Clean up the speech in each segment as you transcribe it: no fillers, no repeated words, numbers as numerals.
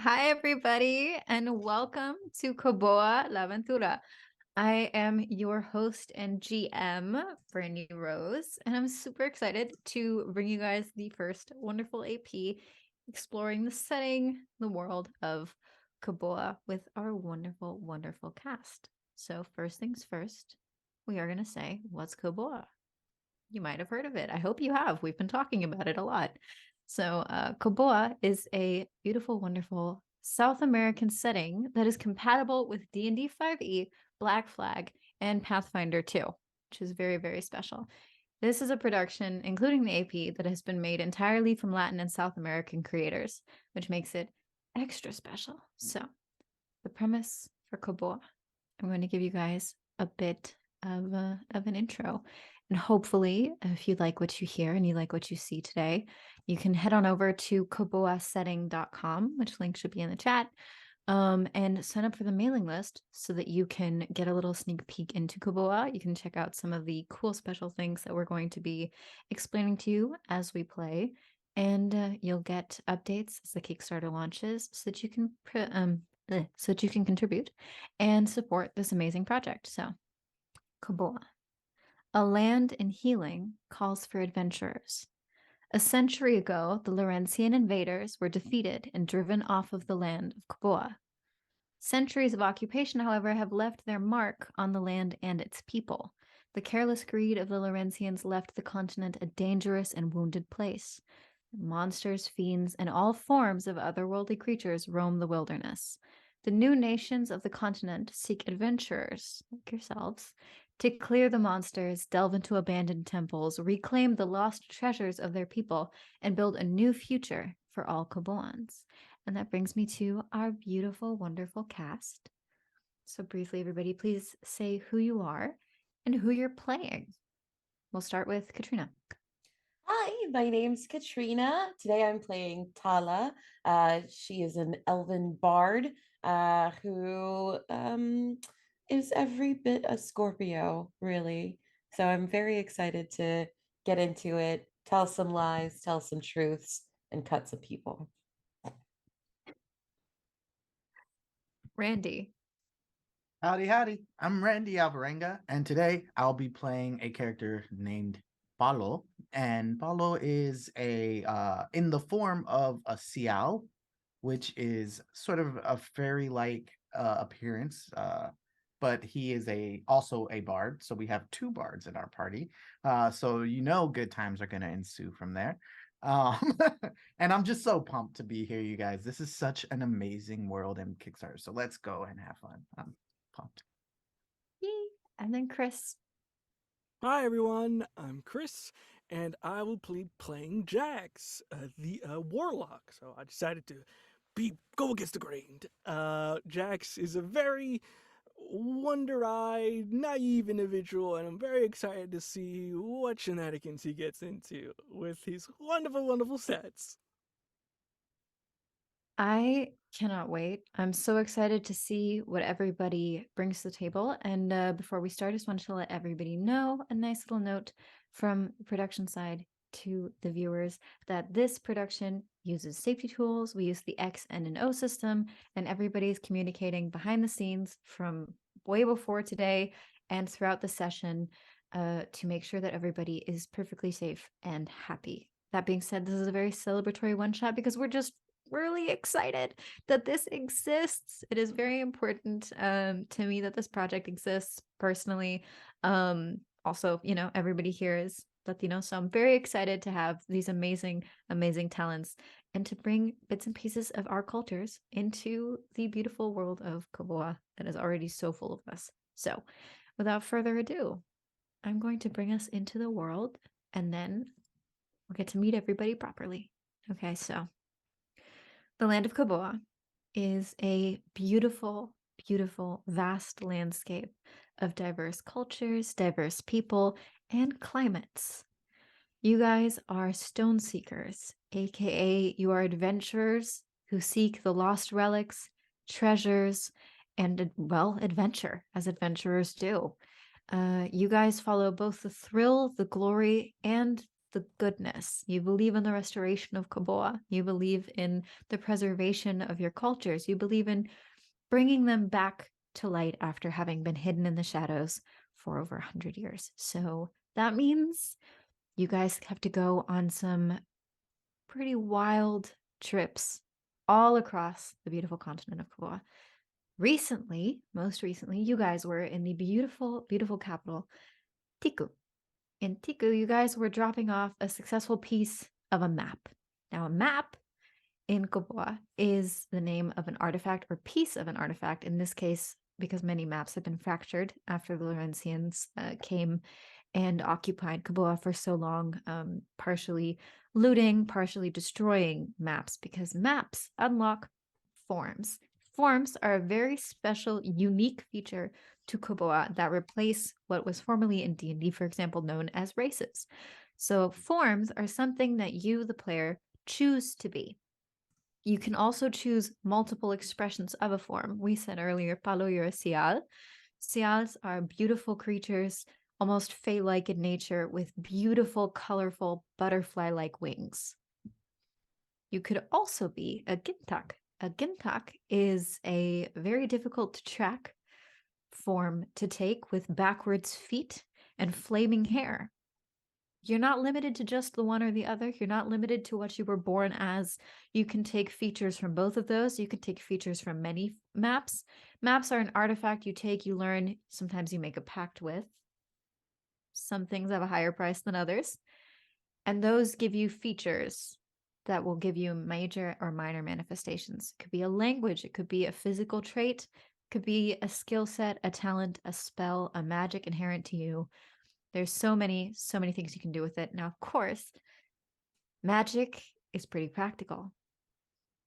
Hi, everybody, and welcome to Koboa Aventura. I am your host and GM, Brandy Rose, and I'm super excited to bring you guys the first wonderful AP exploring the setting, the world of Koboa with our wonderful, wonderful cast. So, first things first, we are going to say, what's Koboa? You might have heard of it. I hope you have. We've been talking about it a lot. So, Koboa is a beautiful, wonderful South American setting that is compatible with D&D 5e, Black Flag, and Pathfinder 2, which is very, very special. This is a production, including the AP, that has been made entirely from Latin and South American creators, which makes it extra special. So, the premise for Koboa, I'm going to give you guys a bit of an intro. And hopefully, if you like what you hear and you like what you see today, you can head on over to koboasetting.com, which link should be in the chat, and sign up for the mailing list so that you can get a little sneak peek into Koboa. You can check out some of the cool special things that we're going to be explaining to you as we play. And you'll get updates as the Kickstarter launches so that you can contribute and support this amazing project. So, Koboa. A land in healing calls for adventurers. A century ago, the Laurentian invaders were defeated and driven off of the land of Koboa. Centuries of occupation, however, have left their mark on the land and its people. The careless greed of the Laurentians left the continent a dangerous and wounded place. Monsters, fiends, and all forms of otherworldly creatures roam the wilderness. The new nations of the continent seek adventurers, like yourselves, to clear the monsters, delve into abandoned temples, reclaim the lost treasures of their people, and build a new future for all Koboans. And that brings me to our beautiful, wonderful cast. So briefly, everybody, please say who you are and who you're playing. We'll start with Catrina. Hi, my name's Catrina. Today I'm playing Tala. She is an elven bard who is every bit a Scorpio, really. So I'm very excited to get into it, tell some lies, tell some truths, and cut some people. Randy. Howdy, howdy. I'm Randy Alvarenga, and today I'll be playing a character named Palo. And Palo is in the form of a Sial, which is sort of a fairy-like appearance. But he is also a bard, so we have two bards in our party. So good times are gonna ensue from there. Um, and I'm just so pumped to be here, you guys. This is such an amazing world in Kickstarter. So let's go and have fun. Pumped. Yay. And then Chris. Hi everyone, I'm Chris, and I will be playing Jax, the warlock. So I decided to go against the grain. Jax is a very wonder-eyed, naive individual, and I'm very excited to see what shenanigans he gets into with his wonderful, wonderful sets. I cannot wait. I'm so excited to see what everybody brings to the table. And before we start, I just wanted to let everybody know a nice little note from the production side to the viewers that this production uses safety tools. We use the X and an O system, and everybody's communicating behind the scenes from way before today and throughout the session to make sure that everybody is perfectly safe and happy. That being said, this is a very celebratory one shot because we're just really excited that this exists. It is very important to me that this project exists personally. Also, everybody here is Latino, so I'm very excited to have these amazing, amazing talents and to bring bits and pieces of our cultures into the beautiful world of Koboa that is already so full of us. So, without further ado, I'm going to bring us into the world and then we'll get to meet everybody properly. Okay, so the land of Koboa is a beautiful, beautiful, vast landscape of diverse cultures, diverse people, and climates. You guys are stone seekers, aka you are adventurers who seek the lost relics, treasures, and, well, adventure, as adventurers do. You guys follow both the thrill, the glory, and the goodness. You believe in the restoration of Koboa. You believe in the preservation of your cultures. You believe in bringing them back to light after having been hidden in the shadows for over 100 years. So that means you guys have to go on some pretty wild trips all across the beautiful continent of Koboa. Most recently, you guys were in the beautiful, beautiful capital, Tiku. In Tiku, you guys were dropping off a successful piece of a map. Now, a map in Koboa is the name of an artifact or piece of an artifact. In this case, because many maps have been fractured after the Laurentians came and occupied Koboa for so long, partially looting, partially destroying maps, because maps unlock forms. Forms are a very special, unique feature to Koboa that replace what was formerly in D&D, for example, known as races. So forms are something that you, the player, choose to be. You can also choose multiple expressions of a form. We said earlier, Palo, you're a Sial. Sials are beautiful creatures, almost fae-like in nature, with beautiful, colorful, butterfly-like wings. You could also be a Gintak. A Gintak is a very difficult to track form to take with backwards feet and flaming hair. You're not limited to just the one or the other. You're not limited to what you were born as. You can take features from both of those. You can take features from many maps. Maps are an artifact you take, you learn. Sometimes you make a pact with. Some things have a higher price than others. And those give you features that will give you major or minor manifestations. It could be a language. It could be a physical trait. It could be a skill set, a talent, a spell, a magic inherent to you. There's so many things you can do with it. Now, of course, magic is pretty practical.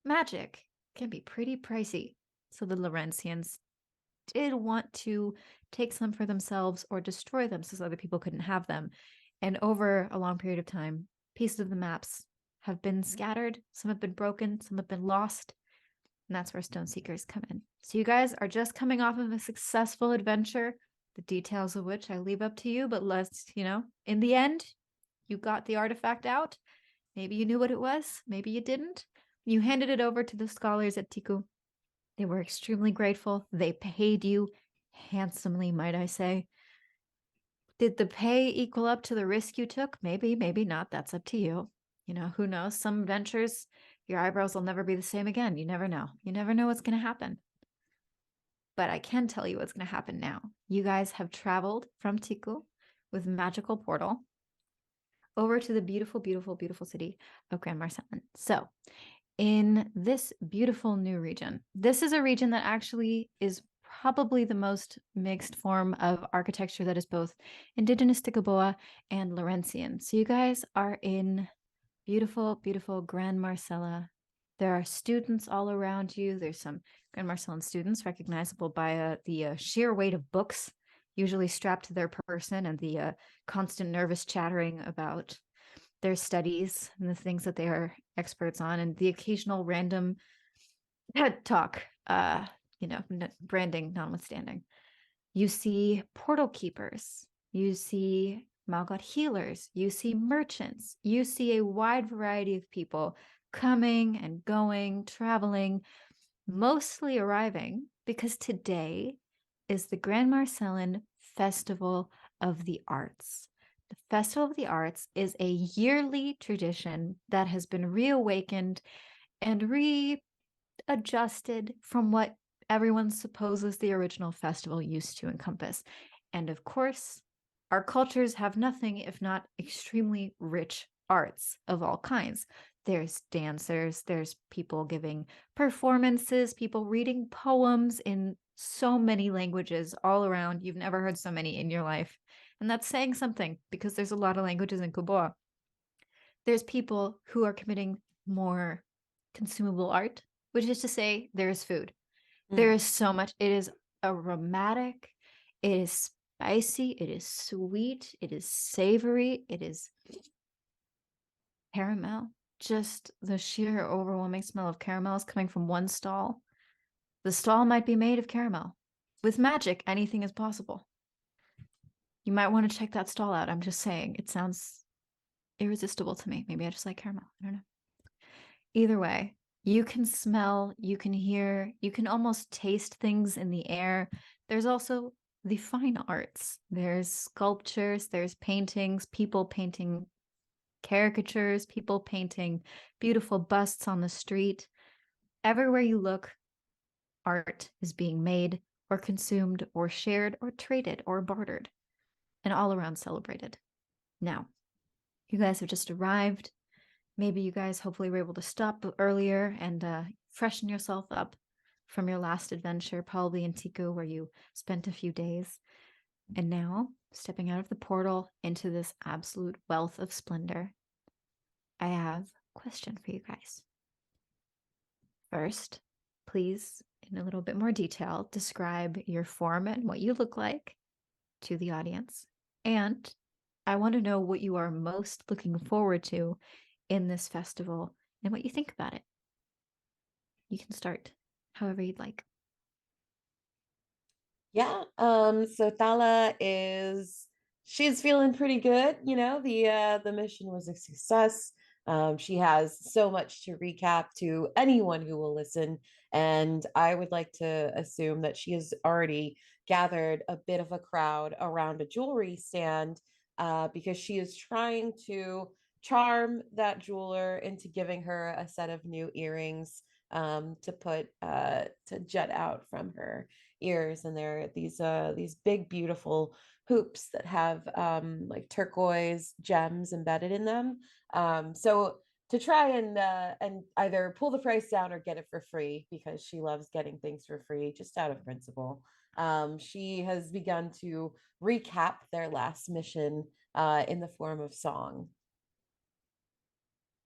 Magic can be pretty pricey. So the Laurentians did want to take some for themselves or destroy them so other people couldn't have them. And over a long period of time, pieces of the maps have been scattered. Some have been broken. Some have been lost. And that's where Stone Seekers come in. So you guys are just coming off of a successful adventure, the details of which I leave up to you, but let's, in the end, you got the artifact out. Maybe you knew what it was. Maybe you didn't. You handed it over to the scholars at Tiku. They were extremely grateful. They paid you handsomely, might I say. Did the pay equal up to the risk you took? Maybe, maybe not. That's up to you. Who knows? Some adventures, your eyebrows will never be the same again. You never know. You never know what's going to happen. But I can tell you what's going to happen now. You guys have traveled from Tiku with magical portal over to the beautiful, beautiful, beautiful city of Grand Marcelin. So in this beautiful new region, this is a region that actually is probably the most mixed form of architecture that is both indigenous to Koboa and Laurentian. So you guys are in beautiful, beautiful Grand Marcella. There are students all around you. There's some Grand Marcellan students recognizable by the sheer weight of books, usually strapped to their person, and the constant nervous chattering about their studies and the things that they are experts on, and the occasional random TED talk, branding notwithstanding. You see portal keepers. You see Malgot healers. You see merchants. You see a wide variety of people coming and going, traveling, mostly arriving because today is the Grand Marcellan Festival of the Arts. The Festival of the Arts is a yearly tradition that has been reawakened and readjusted from what everyone supposes the original festival used to encompass. And of course, our cultures have nothing if not extremely rich arts of all kinds. There's dancers, there's people giving performances, people reading poems in so many languages all around. You've never heard so many in your life. And that's saying something because there's a lot of languages in Koboa. There's people who are committing more consumable art, which is to say there's food. There is so much. It is aromatic. It is spicy. It is sweet. It is savory. It is caramel. Just the sheer overwhelming smell of caramel is coming from one stall. The stall might be made of caramel. With magic, anything is possible. You might want to check that stall out. I'm just saying, it sounds irresistible to me. Maybe I just like caramel. I don't know. Either way, you can smell, you can hear, you can almost taste things in the air. There's also the fine arts. There's sculptures, there's paintings, people painting caricatures, people painting beautiful busts on the street. Everywhere you look, art is being made or consumed or shared or traded or bartered and all around celebrated. Now, you guys have just arrived. Maybe you guys hopefully were able to stop earlier and freshen yourself up from your last adventure, probably in Tiku, where you spent a few days. And now, stepping out of the portal into this absolute wealth of splendor, I have a question for you guys. First, please, in a little bit more detail, describe your form and what you look like to the audience. And I want to know what you are most looking forward to in this festival and what you think about it. You can start however you'd like. Yeah. So Tala she's feeling pretty good. The mission was a success. She has so much to recap to anyone who will listen. And I would like to assume that she has already gathered a bit of a crowd around a jewelry stand because she is trying to charm that jeweler into giving her a set of new earrings to jut out from her ears, and they're these big beautiful hoops that have like turquoise gems embedded in them, so to try and either pull the price down or get it for free, because she loves getting things for free just out of principle. She has begun to recap their last mission in the form of song.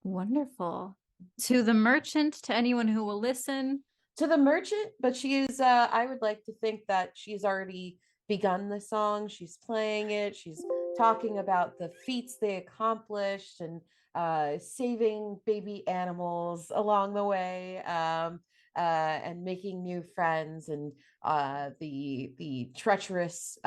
Wonderful. To the merchant, to anyone who will listen. To the merchant, but I would like to think that she's already begun the song. She's playing it. She's talking about the feats they accomplished and saving baby animals along the way, and making new friends, and the treacherous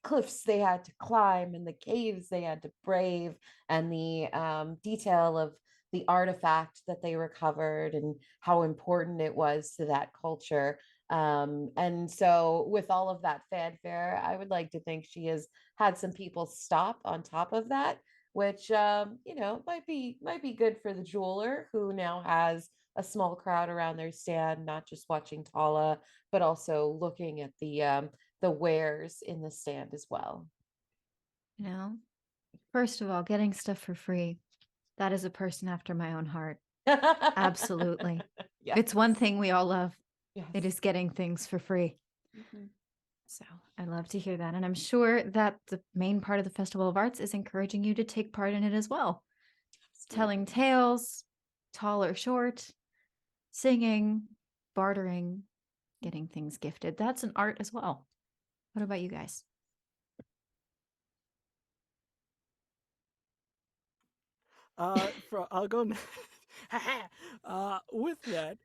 cliffs they had to climb and the caves they had to brave, and the detail of the artifact that they recovered and how important it was to that culture. And so with all of that fanfare, I would like to think she has had some people stop on top of that, which might be good for the jeweler, who now has a small crowd around their stand, not just watching Tala, but also looking at the wares in the stand as well. First of all, getting stuff for free, that is a person after my own heart. Absolutely. Yes. It's one thing we all love. Yes. It is getting things for free. Mm-hmm. So I love to hear that. And I'm sure that the main part of the Festival of Arts is encouraging you to take part in it as well. Absolutely. Telling tales, tall or short, singing, bartering, getting things gifted. That's an art as well. What about you guys? I'll go next. With that,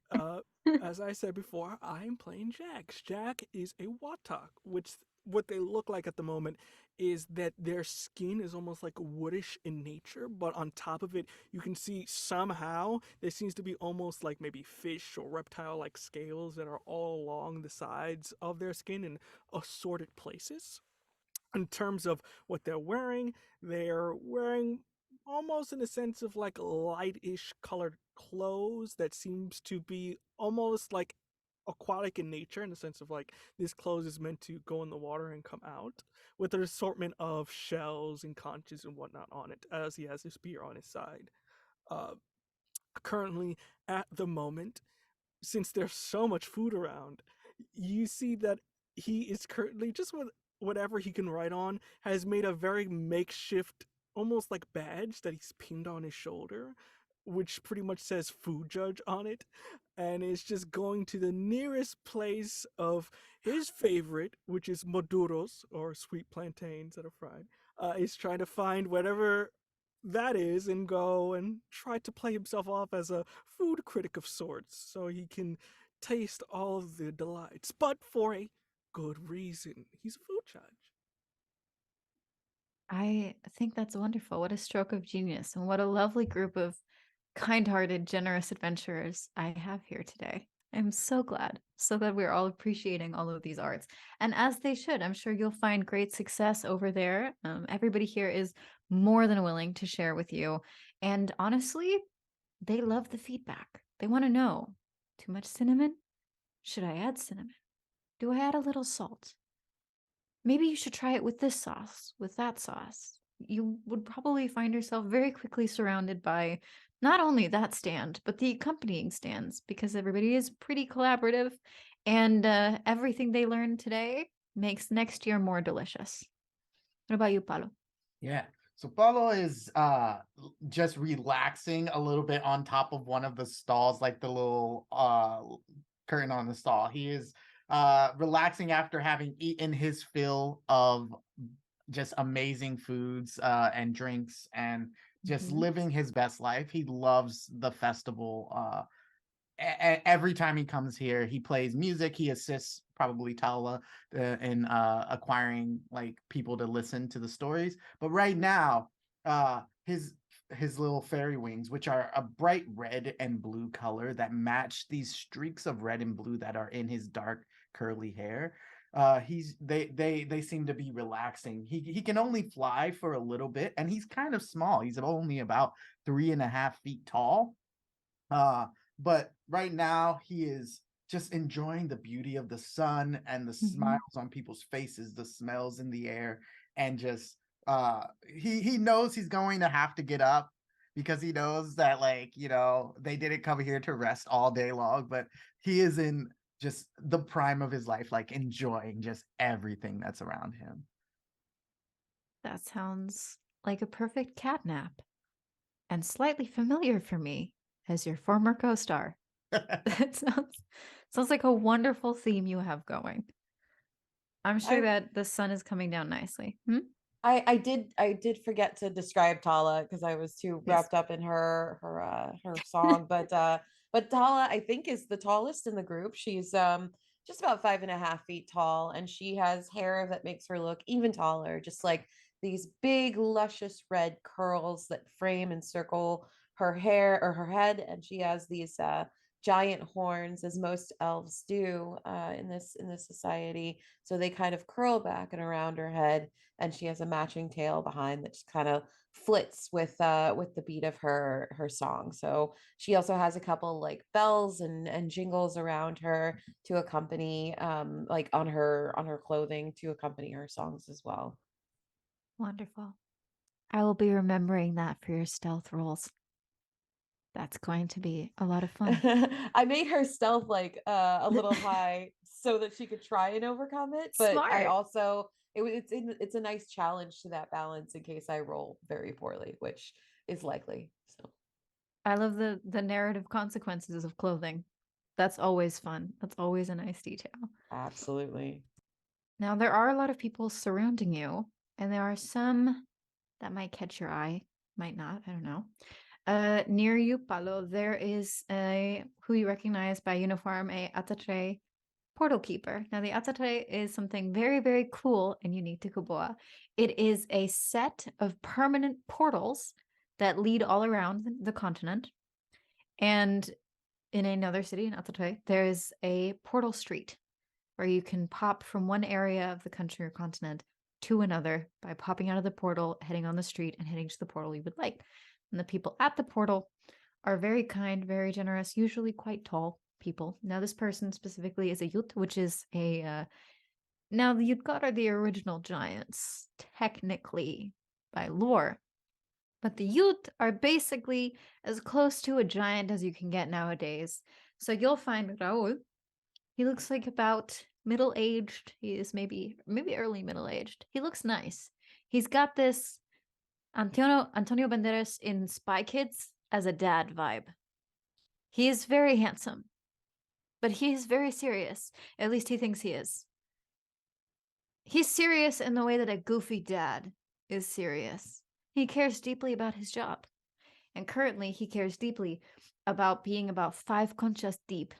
as I said before, I'm playing Jax. Jack is a Watak, which what they look like at the moment is that their skin is almost like woodish in nature, but on top of it, you can see somehow there seems to be almost like maybe fish or reptile-like scales that are all along the sides of their skin in assorted places. In terms of what they're wearing almost in a sense of like lightish colored clothes that seems to be almost like aquatic in nature, in the sense of like this clothes is meant to go in the water and come out, with an assortment of shells and conches and whatnot on it, as he has his spear on his side. Uh, Currently, at the moment, since there's so much food around, you see that he is currently just with whatever he can write on, has made a very makeshift, almost like badge that he's pinned on his shoulder, which pretty much says food judge on it, and is just going to the nearest place of his favorite, which is maduros, or sweet plantains that are fried. Is trying to find whatever that is and go and try to play himself off as a food critic of sorts, so he can taste all of the delights, but for a good reason. He's a food judge. I think that's wonderful. What a stroke of genius, and what a lovely group of kind-hearted, generous adventurers I have here today. I'm so glad we're all appreciating all of these arts, and as they should. I'm sure you'll find great success over there. Everybody here is more than willing to share with you, and honestly, they love the feedback. They want to know, too much cinnamon? Should I add cinnamon? Do I add a little salt? Maybe you should try it with this sauce, with that sauce. You would probably find yourself very quickly surrounded by not only that stand, but the accompanying stands, because everybody is pretty collaborative, and everything they learned today makes next year more delicious. What about you, Palo? Yeah. So Palo is just relaxing a little bit on top of one of the stalls, like the little curtain on the stall. He is relaxing after having eaten his fill of just amazing foods and drinks, and just Mhm. living his best life. He loves the festival. Every time he comes here, he plays music. He assists probably Tala in acquiring like people to listen to the stories. But right now, his little fairy wings, which are a bright red and blue color that match these streaks of red and blue that are in his dark curly hair. They seem to be relaxing. He can only fly for a little bit, and he's kind of small. He's only about 3.5 feet tall. Uh, but right now he is just enjoying the beauty of the sun and the Mhm. smiles on people's faces, the smells in the air, and just he knows he's going to have to get up because he knows that, like, they didn't come here to rest all day long, but he is in just the prime of his life, like enjoying just everything that's around him. That sounds like a perfect cat nap, and slightly familiar for me as your former co-star. That sounds like a wonderful theme you have going. I'm sure I that the sun is coming down nicely. Hmm? I did forget to describe Tala because I was too Please. wrapped up in her song. But Tala, I think, is the tallest in the group. She's just about 5.5 feet tall, and she has hair that makes her look even taller, just like these big, luscious red curls that frame and circle her hair or her head, and she has these giant horns, as most elves do in this society. So they kind of curl back and around her head, and she has a matching tail behind that just kind of flits with the beat of her song. So she also has a couple like bells and jingles around her to accompany like on her clothing to accompany her songs as well. Wonderful. I will be remembering that for your stealth rolls. That's going to be a lot of fun. I made her stealth like a little high so that she could try and overcome it, but I Smart. also it's a nice challenge to that balance in case I roll very poorly, which is likely. So I love the narrative consequences of clothing. That's always fun. That's always a nice detail. absolutely. Now, there are a lot of people surrounding you, and there are some that might catch your eye, might not, I don't know. Near you, Palo, there is a who you recognize by uniform, a Atatre portal keeper. Now, the Atatre is something very, very cool and unique to Koboa. It is a set of permanent portals that lead all around the continent. And in another city, in Atatre, there is a portal street where you can pop from one area of the country or continent to another by popping out of the portal, heading on the street, and heading to the portal you would like. And the people at the portal are very kind, very generous, usually quite tall people. Now, this person specifically is a Yut, which is a. Now, the Yutgard are the original giants, technically, by lore. But the Yut are basically as close to a giant as you can get nowadays. So you'll find Raul. He looks like about middle aged. He is maybe early middle aged. He looks nice. He's got this Antonio Banderas in Spy Kids as a dad vibe. He is very handsome, but he is very serious. At least he thinks he is. He's serious in the way that a goofy dad is serious. He cares deeply about his job. And currently, he cares deeply about being about 5 conchas deep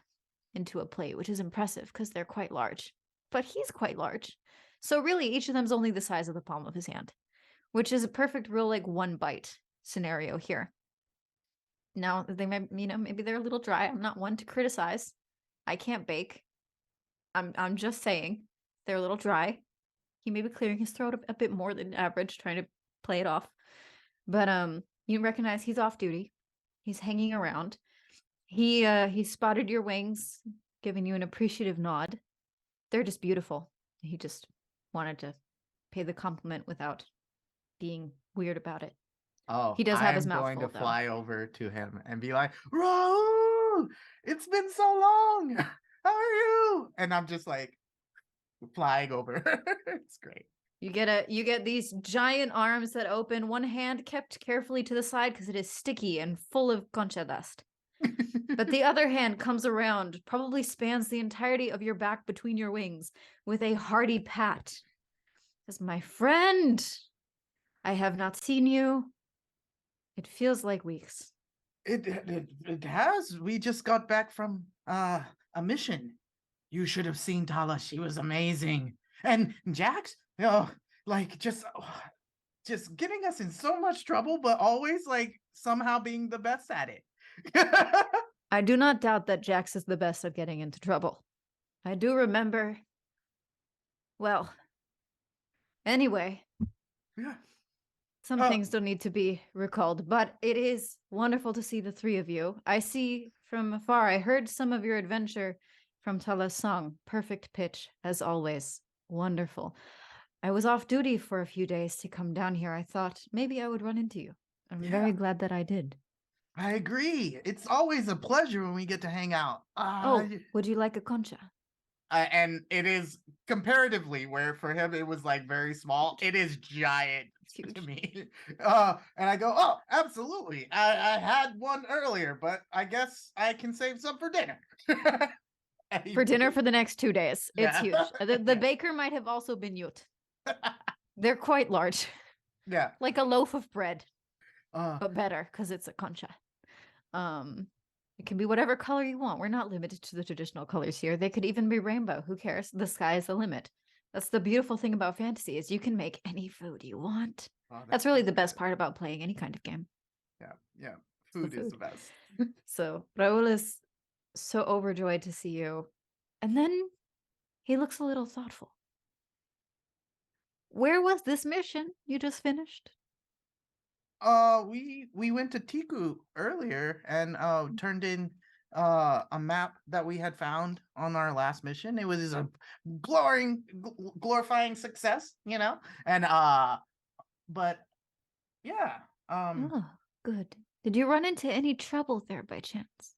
into a plate, which is impressive because they're quite large. But he's quite large. So really, each of them's only the size of the palm of his hand, which is a perfect real like one bite scenario here. Now they might, maybe they're a little dry. I'm not one to criticize. I can't bake. I'm just saying they're a little dry. He may be clearing his throat a bit more than average, trying to play it off. But you recognize he's off duty. He's hanging around. He spotted your wings, giving you an appreciative nod. They're just beautiful. He just wanted to pay the compliment without being weird about it. Oh, He does I have his am mouth going full, to though. fly over to him and be like, Raul, it's been so long. How are you? And I'm just like flying over. It's great. You get these giant arms that open, one hand kept carefully to the side because it is sticky and full of concha dust. But the other hand comes around, probably spans the entirety of your back between your wings with a hearty pat. Says, my friend, I have not seen you. It feels like weeks. It has. We just got back from a mission. You should have seen Tala. She was amazing. And Jax, like just getting us in so much trouble, but always like somehow being the best at it. I do not doubt that Jax is the best at getting into trouble. I do remember. Well, anyway, Yeah. some things don't need to be recalled, but it is wonderful to see the three of you. I see from afar, I heard some of your adventure from Tala's song. Perfect pitch, as always. Wonderful. I was off duty for a few days to come down here. I thought maybe I would run into you. I'm very glad that I did. I agree. It's always a pleasure when we get to hang out. Would you like a concha? And it is comparatively where for him it was like very small. It is giant to me. And I go, oh, absolutely. I had one earlier, but I guess I can save some for dinner. For dinner for the next 2 days. It's Yeah. huge. The baker might have also been Yut. They're quite large. Yeah. Like a loaf of bread, Uh, but better because it's a concha. It can be whatever color you want. We're not limited to the traditional colors here. They could even be rainbow. Who cares? The sky is the limit. That's the beautiful thing about fantasy is you can make any food you want. That's really the best part about playing any kind of game. Yeah. Food is the best. So Raul is so overjoyed to see you. And then he looks a little thoughtful. Where was this mission you just finished? We went to Tiku earlier and turned in a map that we had found on our last mission. It was a glorifying success, And but yeah. Oh, good. Did you run into any trouble there by chance?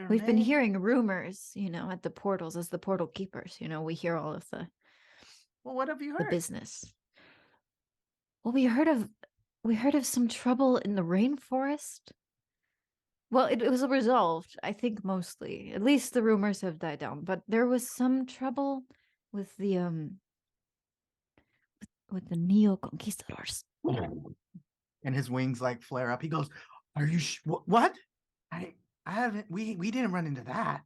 We've been hearing rumors, at the portals as the portal keepers. We hear all of the Well, what have you the heard? business. Well, we heard of some trouble in the rainforest. Well, it was resolved, I think, mostly. At least the rumors have died down. But there was some trouble with the with the neo conquistadors. And his wings like flare up. He goes, "Are you what? I haven't. We didn't run into that."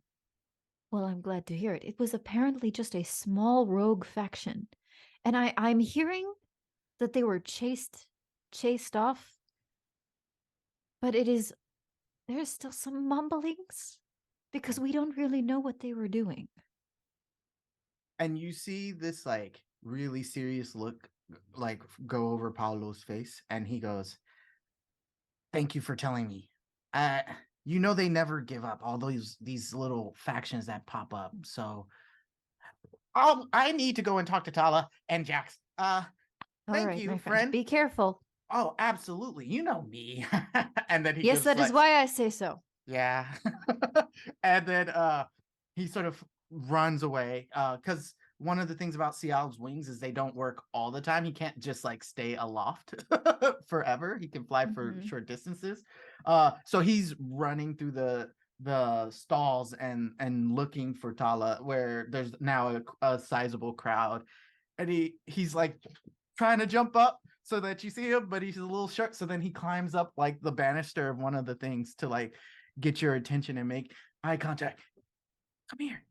Well, I'm glad to hear it. It was apparently just a small rogue faction, and I'm hearing that they were chased off. But there's still some mumblings because we don't really know what they were doing. And you see this like really serious look like go over Paulo's face, and he goes, "Thank you for telling me. They never give up. All these little factions that pop up. So I need to go and talk to Tala and Jax. Thank Right, you, my friend. Be careful. Oh, absolutely. You know me." And then he Yes, that is why I say so. Yeah. And then he sort of runs away because one of the things about Cial's wings is they don't work all the time. He can't just like stay aloft forever. He can fly for short distances. So he's running through the stalls and looking for Tala, where there's now a sizable crowd, and he's like trying to jump up so that you see him, but he's a little short. So then he climbs up like the banister of one of the things to like get your attention and make eye contact. Come here.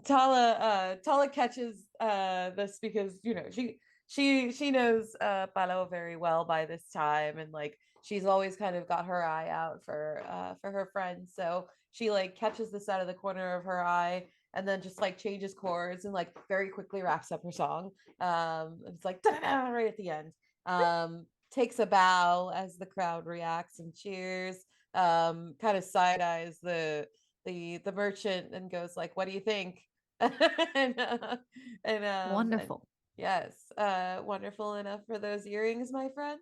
Tala catches this because she knows Palo very well by this time, and like she's always kind of got her eye out for her friends. So she like catches this out of the corner of her eye and then just like changes chords and like very quickly wraps up her song. It's like da-da-da, right at the end. Takes a bow as the crowd reacts and cheers. Kind of side eyes the merchant and goes like, "What do you think?" and and Wonderful. yes, wonderful enough for those earrings, my friend.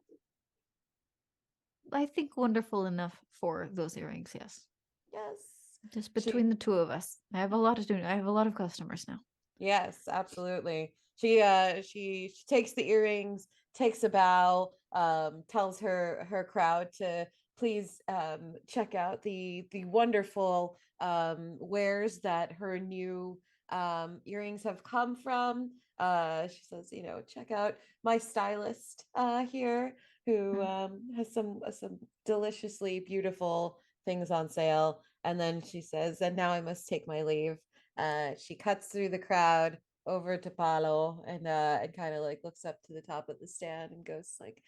I think wonderful enough for those earrings, yes. Yes. Just She between the two of us. I have a lot to do. I have a lot of customers now. Yes, absolutely. She takes the earrings, takes a bow, tells her crowd to please check out the wonderful wares that her new earrings have come from. She says, check out my stylist here, who has some deliciously beautiful things on sale. And then she says, and now I must take my leave. She cuts through the crowd over to Palo and kind of like looks up to the top of the stand and goes like,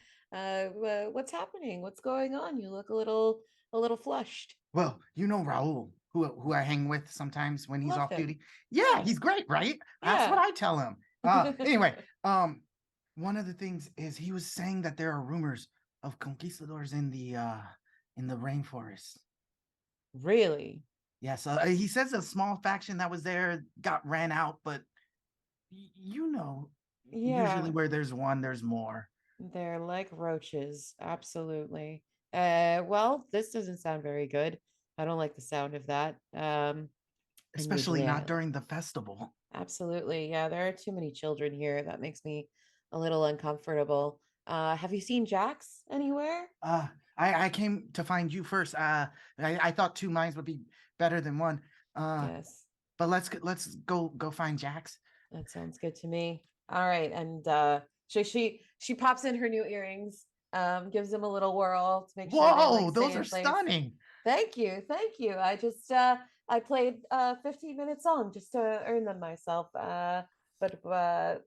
"What's happening? What's going on? You look a little flushed." Well, you know Raul, who I hang with sometimes when he's Love off him. duty. Yeah, Yeah. he's great, right? That's what Yeah. I tell him. Anyway, one of the things is he was saying that there are rumors of conquistadors in the rainforest. Really? Yes, he says a small faction that was there ran out, but you know, usually Yeah. where there's one, there's more. They're like roaches. Absolutely. Well, this doesn't sound very good. I don't like the sound of that. And Especially usually not during the festival. absolutely. Yeah, there are too many children here. That makes me a little uncomfortable. Have you seen Jax anywhere? I came to find you first. I thought two minds would be better than one. Yes, But let's go find Jax. that sounds good to me. All right, and she pops in her new earrings, gives them a little whirl to make sure they like Whoa, stay those in are place. stunning. Thank you, thank you. I just I played 15 minutes on just to earn them myself. But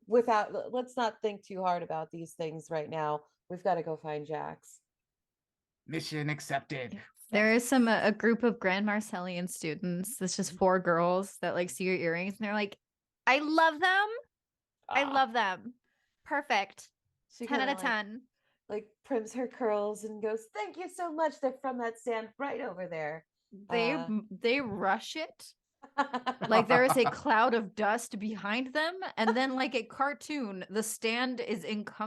without let's not think too hard about these things right now. We've got to go find Jax. Mission accepted. There is a group of Grand Marcellian students. It's just 4 girls that like see your earrings and they're like, I love them. I Ah, love them. Perfect. she 10 kind out of of 10. like prims her curls and goes, "Thank you so much. They're from that stand right over there." They Uh, they rush it. Like there is a cloud of dust behind them, and then like a cartoon, the stand is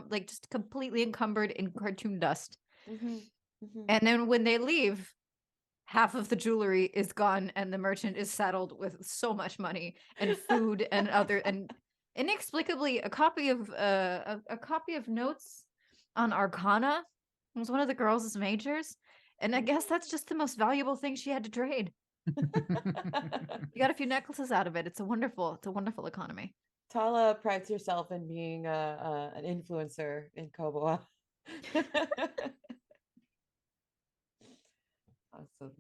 like just completely encumbered in cartoon dust. mhm, mhm. And then when they leave, half of the jewelry is gone, and the merchant is saddled with so much money and food and other and inexplicably a copy of a copy of notes on Arcana. It was one of the girls' majors, and I guess that's just the most valuable thing she had to trade. You got a few necklaces out of it. It's a wonderful economy. Tala prides herself in being an influencer in Koboa. Awesome.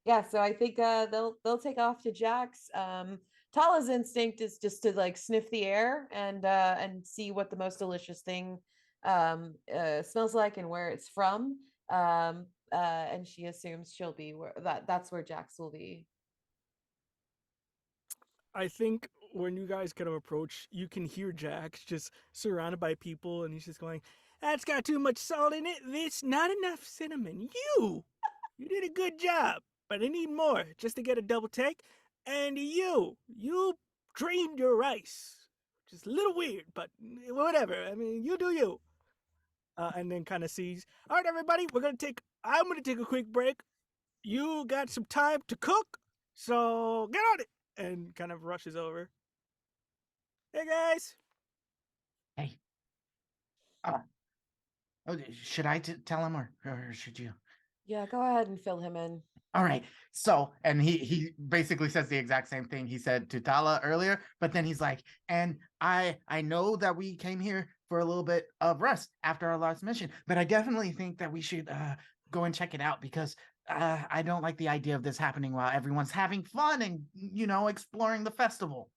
Yeah, so I think they'll take off to Jax. Tala's instinct is just to like sniff the air and see what the most delicious thing smells like and where it's from. And she assumes she'll be that's where Jax will be. I think when you guys kind of approach, you can hear Jax just surrounded by people, and he's just going, "That's got too much salt in it. This not enough cinnamon. You did a good job, but I need more just to get a double take. And you drained your rice, which is a little weird, but whatever. I mean, you do you." And then kind of sees, "All right, everybody, I'm gonna take a quick break. You got some time to cook, so get on it." And kind of rushes over. "Hey guys." Hey, uh, should I tell him or should you? Yeah, go ahead and fill him in. All right. So, and he basically says the exact same thing he said to Tala earlier, but then he's like, and I know that we came here for a little bit of rest after our last mission, but I definitely think that we should go and check it out because I don't like the idea of this happening while everyone's having fun and exploring the festival.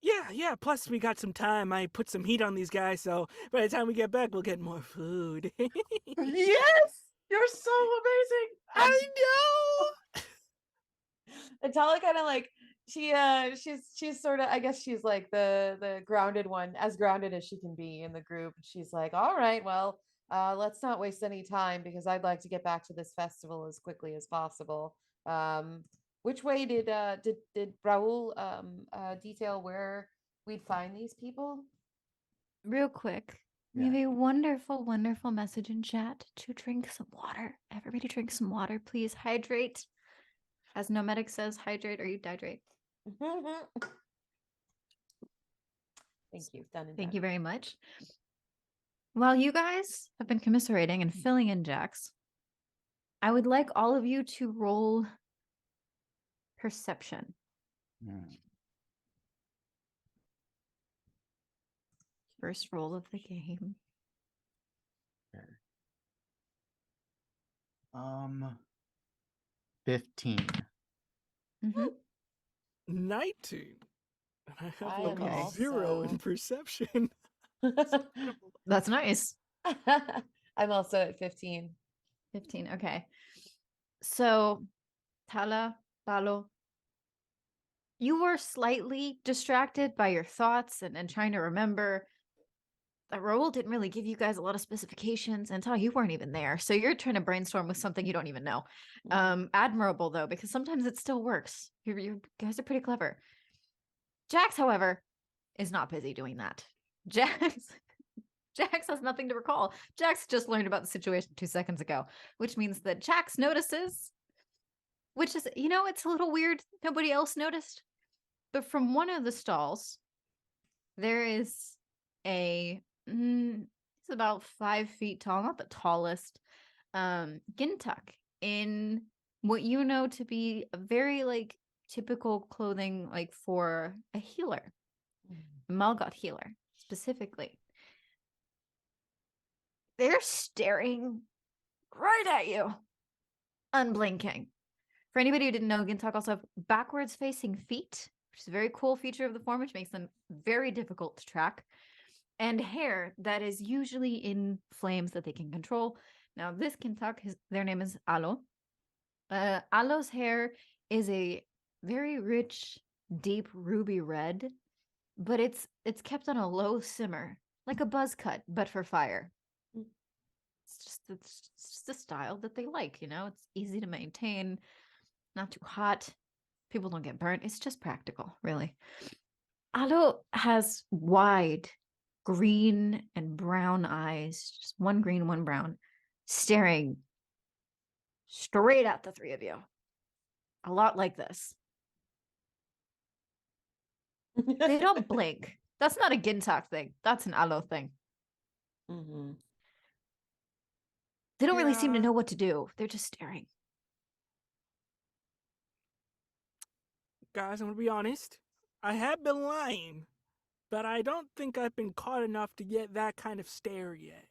Yeah. Plus, we got some time. I put some heat on these guys, so by the time we get back, we'll get more food. Yes, you're so amazing. I know. And Tala kind of like she's sort of, I guess she's like the grounded one, as grounded as she can be in the group. She's like, all right, well, let's not waste any time because I'd like to get back to this festival as quickly as possible. Um, which way did Raul detail where we'd find these people? Real quick, we Yeah. have a wonderful, wonderful message in chat to drink some water. Everybody drink some water, please. Hydrate. As Nomadic says, hydrate or you dehydrate. Thank you. Done and Thank done. you very much. While you guys have been commiserating and filling in Jax, I would like all of you to roll perception. First roll of the game. 15. Mhm. 19. And I have I like am a 0 also- in perception. That's incredible. That's nice. I'm also at 15. 15. Okay. So, Tala, Palo, you were slightly distracted by your thoughts and trying to remember. The role didn't really give you guys a lot of specifications, and Tala, you weren't even there. So you're trying to brainstorm with something you don't even know. Admirable, though, because sometimes it still works. You guys are pretty clever. Jax, however, is not busy doing that. Jax has nothing to recall. Jax just learned about the situation 2 seconds ago, which means that Jax notices, which is, it's a little weird. Nobody else noticed. But from one of the stalls, there is it's about 5 feet tall, not the tallest, Gintuck in what you know to be a very typical clothing for a healer, a Malgot healer specifically. They're staring right at you, unblinking. For anybody who didn't know, Gintuck also have backwards facing feet, which is a very cool feature of the form, which makes them very difficult to track, and hair that is usually in flames that they can control. Now, this Gintuck, their name is Alo. Alo's hair is a very rich, deep ruby red, but it's kept on a low simmer, like a buzz cut, but for fire. It's just the style that they like, It's easy to maintain, not too hot. People don't get burnt. It's just practical, really. Alo has wide green and brown eyes, just one green, one brown, staring straight at the three of you. A lot like this. They don't blink. That's not a Gintok thing. That's an Alo thing. Mm-hmm. They don't really seem to Yeah. know what to do. They're just staring. Guys, I'm gonna be honest. I have been lying, but I don't think I've been caught enough to get that kind of stare yet.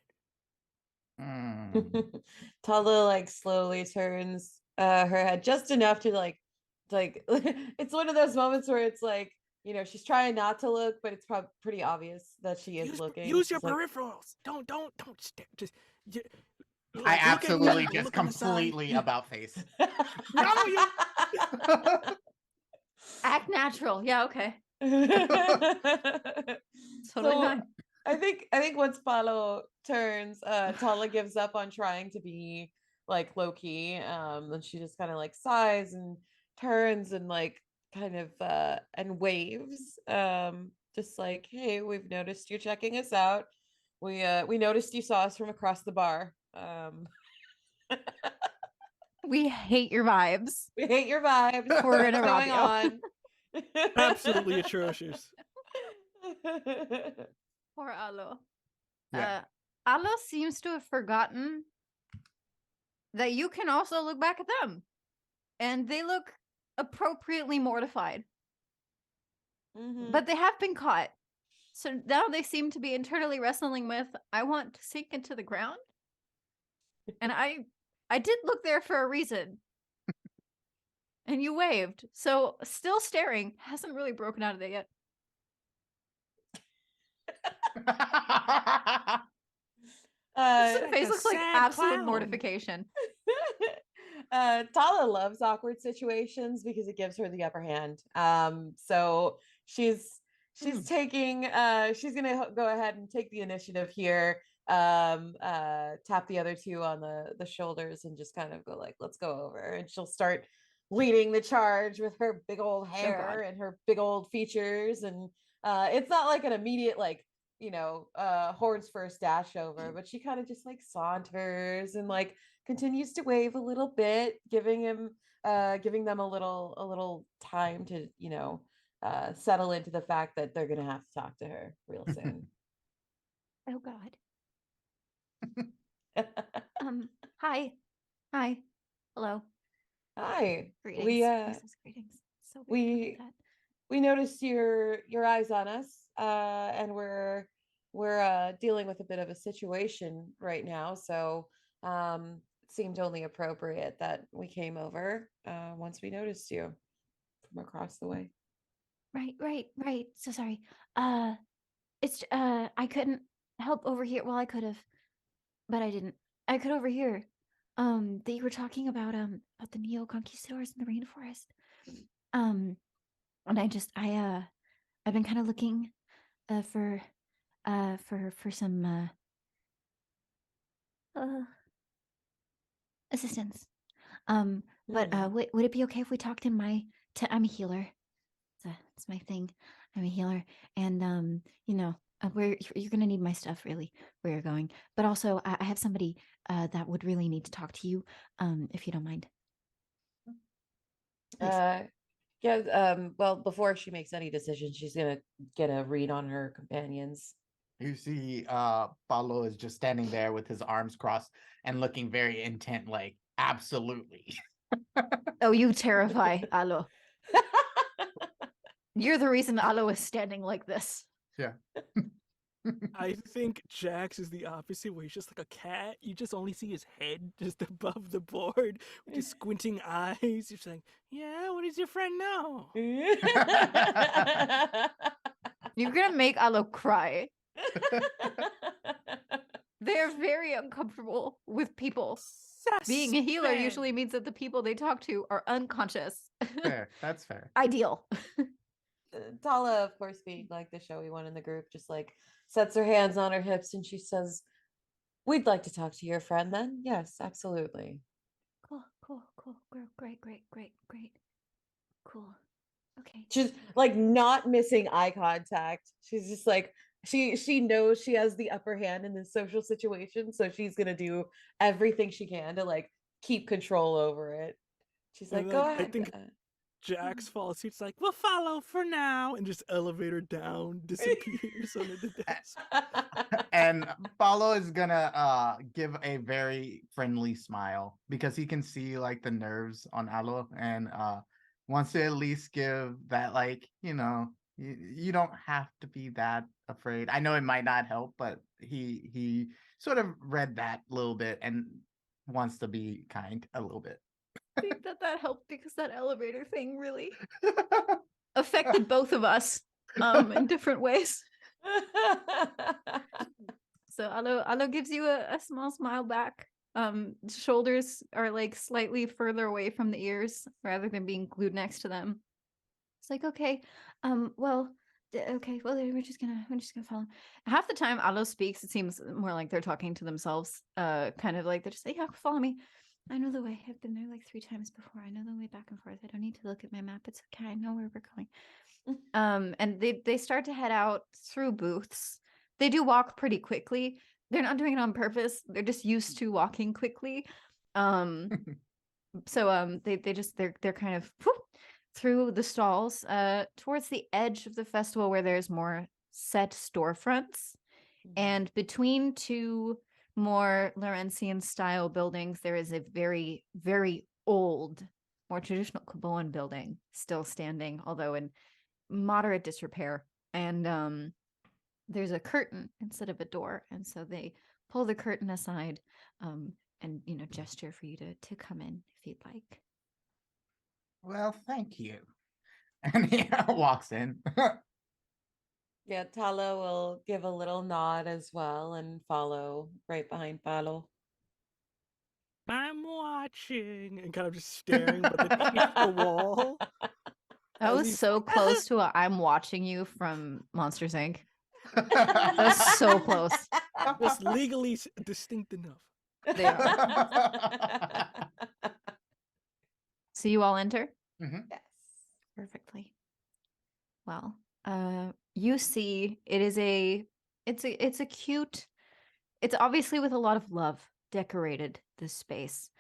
Tala slowly turns her head just enough to it's one of those moments where it's she's trying not to look, but it's probably pretty obvious that she is looking. Use your She's like, peripherals. Don't stare. Just I look at me, absolutely look just on the side. completely about face. No, you. Act natural. Yeah, okay. Totally So, fine. I think once Palo turns, Tala gives up on trying to be low key. And she just kind of sighs and turns and kind of and waves. Just like, hey, we've noticed you're checking us out. We noticed you saw us from across the bar. We hate your vibes. We hate your vibes. We're gonna What's rob going you. on? Absolutely atrocious. Poor Alo. Yeah. Alo seems to have forgotten that you can also look back at them. And they look appropriately mortified. Mhm. But they have been caught. So now they seem to be internally wrestling with, I want to sink into the ground. And I did look there for a reason. And you waved. So still staring. Hasn't really broken out of it yet. Uh, like Face a looks like sad absolute clown. mortification. Tala loves awkward situations because it gives her the upper hand. So she's taking she's gonna go ahead and take the initiative here. Tap the other two on the shoulders and just kind of go like, let's go over. And she'll start leading the charge with her big old hair and her big old features. And it's not like an immediate like, hordes first dash over, but she kind of just like saunters and like continues to wave a little bit, giving them a little time to, settle into the fact that they're gonna have to talk to her real soon. Oh God. Hi. Hi. Hello. Hi. Greetings. We Useless greetings. So weird to do that. we noticed your eyes on us, and we're dealing with a bit of a situation right now, so it seemed only appropriate that we came over once we noticed you from across the way. Right. So sorry. It's I couldn't help over here. Well, I could have, but I didn't. I could overhear that you were talking about the neo conquistadors in the rainforest. And I've been kind of looking for some assistance. But would it be okay if we talked in my I'm a healer. It's my thing. I'm a healer, and where you're gonna need my stuff really where you're going. But also, I have somebody that would really need to talk to you, if you don't mind. Please. Yeah, well, before she makes any decisions, she's gonna get a read on her companions. You see, Palo is just standing there with his arms crossed and looking very intent, like, absolutely. Oh, you terrify Alo. You're the reason Alo is standing like this. Yeah. I think Jax is the opposite, where he's just like a cat. You just only see his head just above the board with his squinting eyes. You're just like, yeah, what does your friend know? You're gonna make Alo cry. They're very uncomfortable with people. Being a healer usually means that the people they talk to are unconscious. Fair. That's fair. Ideal. Tala, of course, being like the showy one in the group, just like sets her hands on her hips and she says, "We'd like to talk to your friend then. Yes, absolutely." Cool. Great. Cool. Okay. She's like not missing eye contact. She's just like she knows she has the upper hand in this social situation, so she's gonna do everything she can to like keep control over it. She's like, "Go ahead." I think Jax falls. He's like, "We'll follow for now," and just elevator down, disappears under the desk. And Paulo is gonna give a very friendly smile because he can see like the nerves on Alo and wants to at least give that, like, you don't have to be that afraid. I know it might not help, but he sort of read that a little bit and wants to be kind a little bit. I think that helped because that elevator thing really affected both of us in different ways. So Alo gives you a small smile back. Shoulders are like slightly further away from the ears rather than being glued next to them. It's like, okay, well, okay, well, we're just gonna follow. Half the time Alo speaks, it seems more like they're talking to themselves. Kind of like they're just like, yeah, follow me. I know the way. I've been there like 3 times before. I know the way back and forth. I don't need to look at my map. It's okay. I know where we're going. And they start to head out through booths. They do walk pretty quickly. They're not doing it on purpose. They're just used to walking quickly. So they're kind of through the stalls towards the edge of the festival where there's more set storefronts. And between two more Laurentian style buildings, there is a very, very old, more traditional Koboan building still standing, although in moderate disrepair. And there's a curtain instead of a door. And so they pull the curtain aside and gesture for you to come in if you'd like. Well, thank you. And he walks in. Yeah, Tala will give a little nod as well and follow right behind Palo. I'm watching and kind of just staring, but then hits the wall. That as was he's so like, close to a I'm watching you from Monsters Inc. That was so close. Just legally distinct enough. They are. So you all enter? Mhm. Yes. Perfectly. Well, you see it's a cute, it's obviously with a lot of love decorated this space.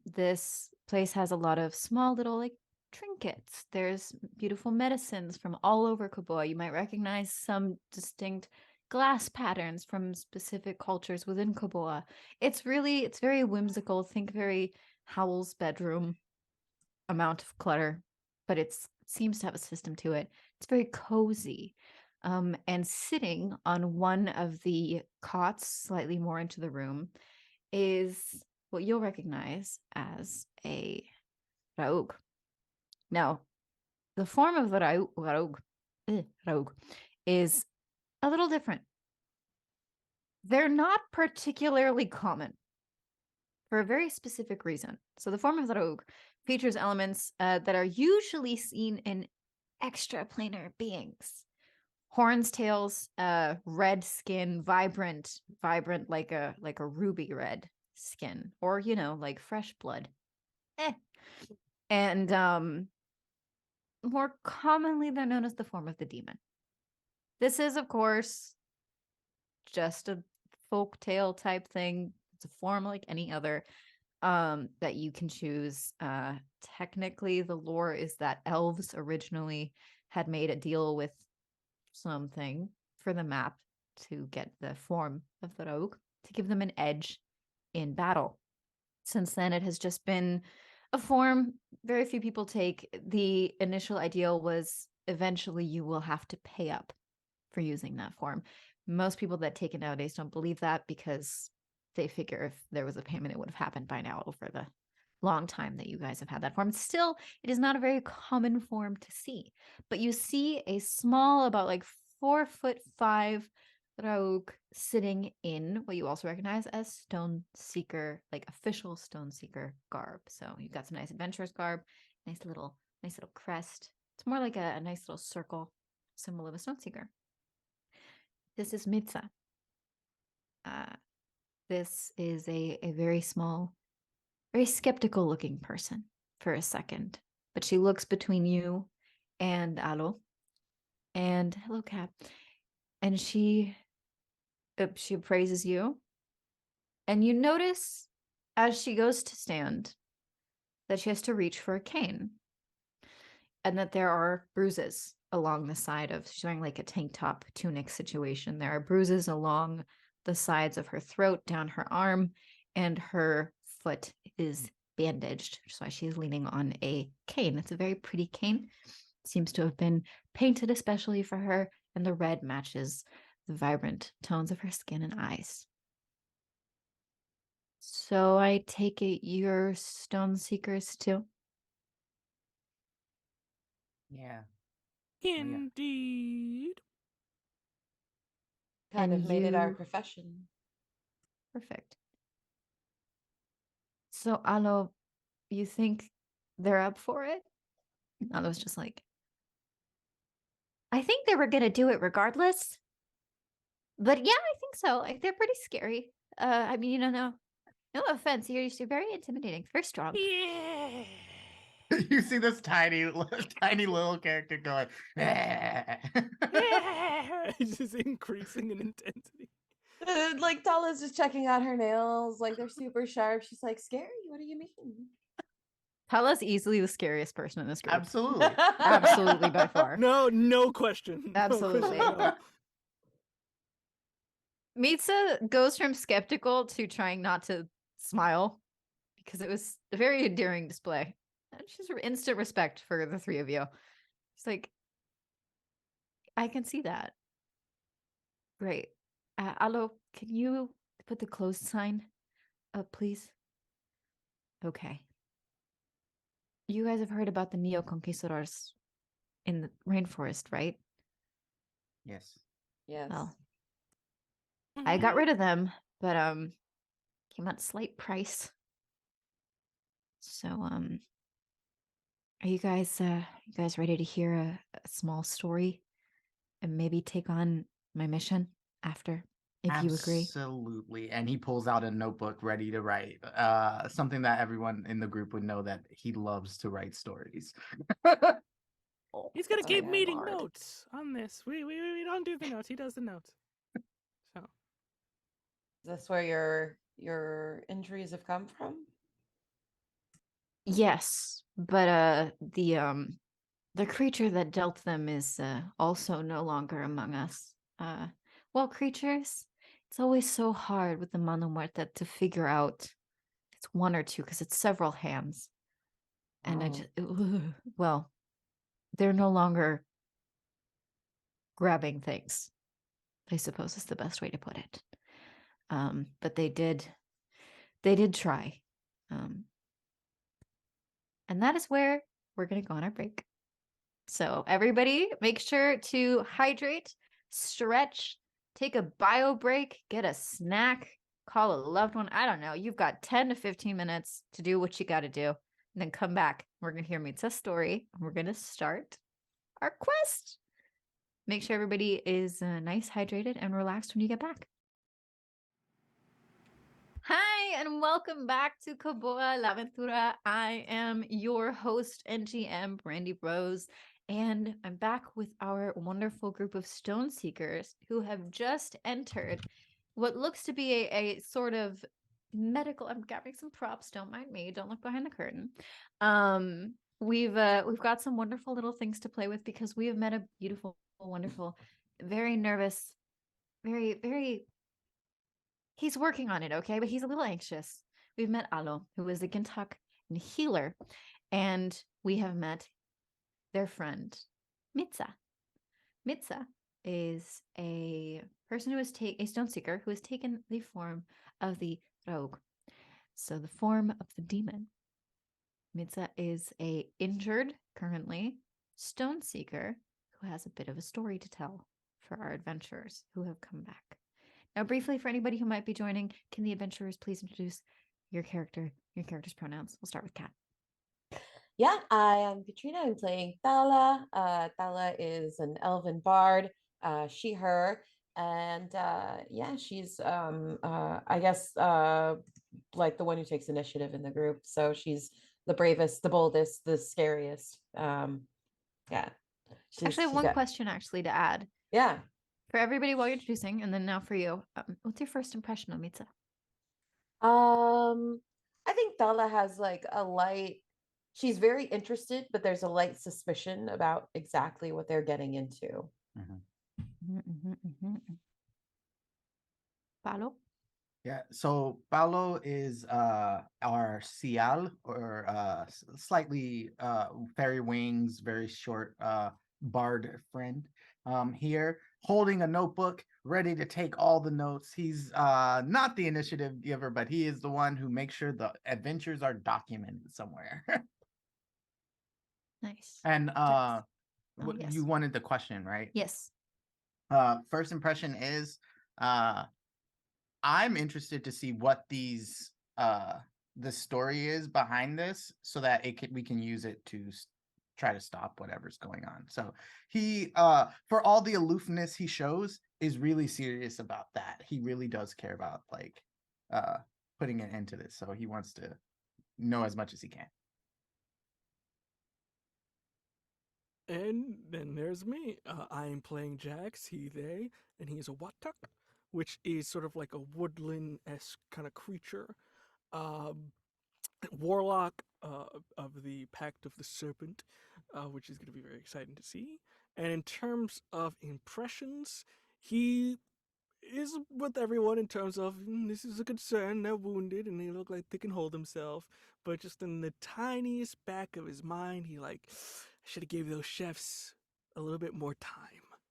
This place has a lot of small little like trinkets. There's beautiful medicines from all over Koboa. You might recognize some distinct glass patterns from specific cultures within Koboa. It's very whimsical. Think very Howl's bedroom amount of clutter, but it seems to have a system to it. It's very cozy. And sitting on one of the cots, slightly more into the room, is what you'll recognize as a raug. Now, the form of the raug is a little different. They're not particularly common for a very specific reason. So the form of the raug features elements that are usually seen in extraplanar beings. Horns, tails, red skin, vibrant like a ruby red skin, or like fresh blood. And more commonly they're known as the form of the demon. This is, of course, just a folk tale type thing. It's a form like any other that you can choose. Technically, the lore is that elves originally had made a deal with something for the map to get the form of the rogue to give them an edge in battle. Since then, it has just been a form very few people take. The initial ideal was eventually you will have to pay up for using that form. Most people that take it nowadays don't believe that because they figure if there was a payment, it would have happened by now over the long time that you guys have had that form. Still, it is not a very common form to see, but you see a small, about like 4'5" Rauk sitting in what you also recognize as Stone Seeker, like official Stone Seeker garb. So you've got some nice adventurer's garb, nice little crest. It's more like a nice little circle symbol of a Stone Seeker. This is Mitsa. This is a very small, very skeptical looking person for a second, but she looks between you and Alo and hello, Cap, and she praises you, and you notice as she goes to stand that she has to reach for a cane, and that there are bruises along the side of, she's wearing like a tank top tunic situation. There are bruises along the sides of her throat, down her arm, and her foot is bandaged, which is why she's leaning on a cane. It's a very pretty cane. It seems to have been painted especially for her, and the red matches the vibrant tones of her skin and eyes. So I take it you're stone seekers too? Yeah. Indeed. Kind And of made it our you- profession. Perfect. So Alo, you think they're up for it? Alo's just like, I think they were gonna do it regardless. But yeah, I think so. Like they're pretty scary. I mean, no offense. You're very intimidating, very strong. Yeah. You see this tiny little character going, "Eh." Yeah. It's just increasing in intensity. Like Tala's just checking out her nails, like they're super sharp. She's like, scary? What do you mean? Tala's easily the scariest person in this group. Absolutely. Absolutely, by far. No question. No Absolutely. question at all. Mitsa goes from skeptical to trying not to smile because it was a very endearing display. And she's instant respect for the three of you. She's like, I can see that. Great. Alo, can you put the closed sign up, please? Okay. You guys have heard about the Neo Conquistadors in the rainforest, right? Yes. Yes. Well, I got Mhm. rid of them, but came at a slight price. So are you guys ready to hear a small story and maybe take on my mission after, if you agree? Absolutely. And he pulls out a notebook ready to write. Something that everyone in the group would know that he loves to write stories. Oh, He's gonna that's keep very meeting hard. notes on this. We don't do the notes. He does the notes. So Is this where your injuries have come from? Yes, but the creature that dealt them is also no longer among us. Well, creatures, it's always so hard with the Mano Muerta to figure out it's one or two because it's several hands. And I Oh. just, well, they're no longer grabbing things, I suppose is the best way to put it. But they did try. And that is where we're going to go on our break. So everybody make sure to hydrate, stretch, take a bio break, get a snack, call a loved one. I don't know. You've got 10 to 15 minutes to do what you got to do. And then come back. We're going to hear Mitsa's story. And we're going to start our quest. Make sure everybody is nice, hydrated, and relaxed when you get back. Hi, and welcome back to Koboa Aventura. I am your host and GM, Brandy Rose, and I'm back with our wonderful group of stone seekers who have just entered what looks to be a sort of medical. I'm grabbing some props. Don't mind me. Don't look behind the curtain. We've got some wonderful little things to play with because we have met a beautiful, wonderful, very nervous, very he's working on it, okay? But he's a little anxious. We've met Palo, who is a Gintak and healer, and we have met their friend, Mitsa. Mitsa is a person who is a stone seeker who has taken the form of the rogue, so the form of the demon. Mitsa is a injured, currently, stone seeker who has a bit of a story to tell for our adventurers who have come back. Now, briefly, for anybody who might be joining, can the adventurers please introduce your character's pronouns? We'll start with Kat. Yeah, I am Catrina. I'm playing Tala. Tala is an elven bard, she, her. And yeah, she's, I guess, like the one who takes initiative in the group. So she's the bravest, the boldest, the scariest. Yeah. Actually, I have She's one got, question actually to add. yeah. For everybody while you're introducing, and then now for you, what's your first impression of Mitsa? I think Tala has like a light, she's very interested, but there's a light suspicion about exactly what they're getting into. Palo? Yeah, so Palo is our Cial, or slightly fairy wings, very short bard friend here, holding a notebook, ready to take all the notes. He's not the initiative giver, but he is the one who makes sure the adventures are documented somewhere. Nice. And Oh, what yes. you wanted the question, right? Yes. First impression is I'm interested to see what these the story is behind this, so that we can use it to try to stop whatever's going on. So he for all the aloofness he shows, is really serious about that. He really does care about like putting an end to this. So he wants to know as much as he can. and then there's me. I am playing Jax, he, they, and he's a Watuk, which is sort of like a woodland-esque kind of creature. Um, Warlock of the Pact of the Serpent, which is going to be very exciting to see. And in terms of impressions, he is with everyone in terms of this is a concern, they're wounded and they look like they can hold themselves. But just in the tiniest back of his mind, he like, I should have gave those chefs a little bit more time.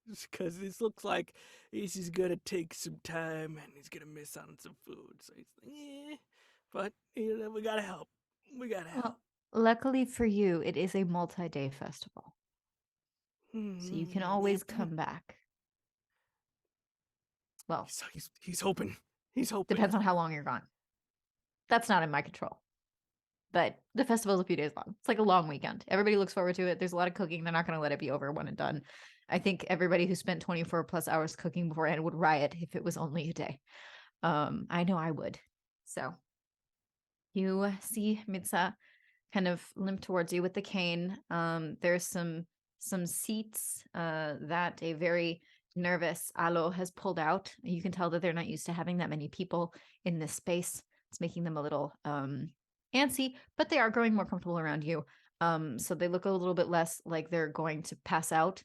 Just because this looks like this is going to take some time and he's going to miss out on some food. So he's like, yeah, but you know, we got to help. We got to help. Well, luckily for you, it is a multi-day festival, so you can always come back. Well, He's hoping. He's hoping. depends on how long you're gone. That's not in my control. But the festival's a few days long. It's like a long weekend. Everybody looks forward to it. There's a lot of cooking. They're not going to let it be over when it's done. I think everybody who spent 24 plus hours cooking beforehand would riot if it was only a day. I know I would. So you see Mitsa kind of limp towards you with the cane. There's some seats that a very nervous Alo has pulled out. You can tell that they're not used to having that many people in this space. It's making them a little antsy, but they are growing more comfortable around you. So they look a little bit less like they're going to pass out.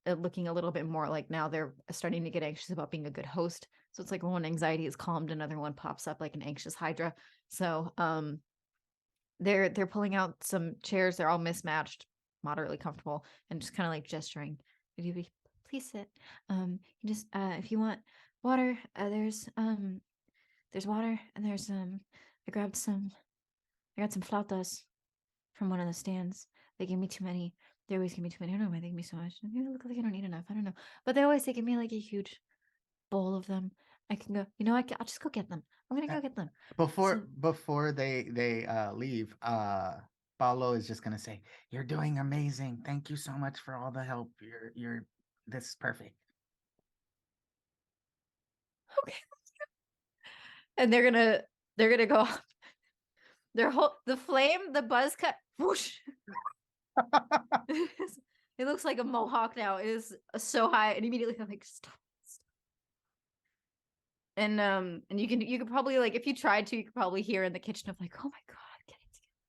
Looking a little bit more like now they're starting to get anxious about being a good host. So it's like one anxiety is calmed, another one pops up like an anxious hydra. So they're pulling out some chairs. They're all mismatched, moderately comfortable, and just kind of like gesturing. Would you please sit? You just if you want water, there's water, and there's I grabbed some flautas from one of the stands. They gave me too many. They always give me too many. I don't know why they give me so much. Maybe I look like I don't need enough. I don't know. But they give me like a huge bowl of them. I can go, I'll just go get them. I'm gonna go get them. Before they leave, Palo is just gonna say, "You're doing amazing. Thank you so much for all the help. This is perfect." Okay. And they're gonna go off. The flame, the buzz cut, whoosh. It looks like a mohawk now. It is so high, and immediately I'm like, stop. And you could probably, like, if you tried to, you could probably hear in the kitchen of like, oh my god, get it together.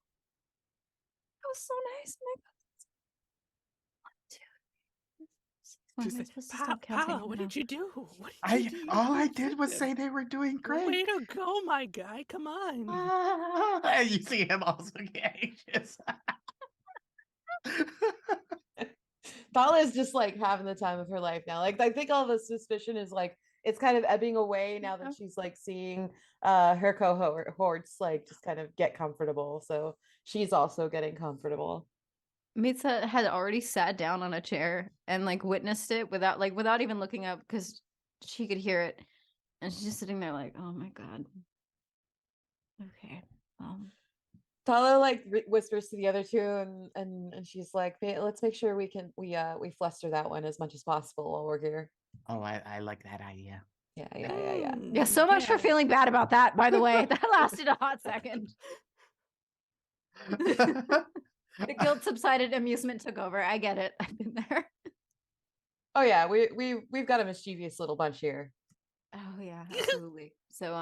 That was so nice. Palo, what did you do? What did you do? All I did was say they were doing great. Way to go, my guy. Come on. And you see him also get anxious. Tala is just like having the time of her life now. Like, I think all the suspicion is like it's kind of ebbing away now that she's like seeing her cohorts like just kind of get comfortable. So she's also getting comfortable. Mitsa had already sat down on a chair and like witnessed it without even looking up because she could hear it, and she's just sitting there like, oh my god. Okay. Tala like whispers to the other two, and she's like, let's make sure we fluster that one as much as possible while we're here. Oh, I like that idea. Yeah. So much for feeling bad about that, by the way. That lasted a hot second. The guilt subsided, amusement took over. I get it. I've been there. Oh yeah, we've got a mischievous little bunch here. Oh yeah, absolutely. So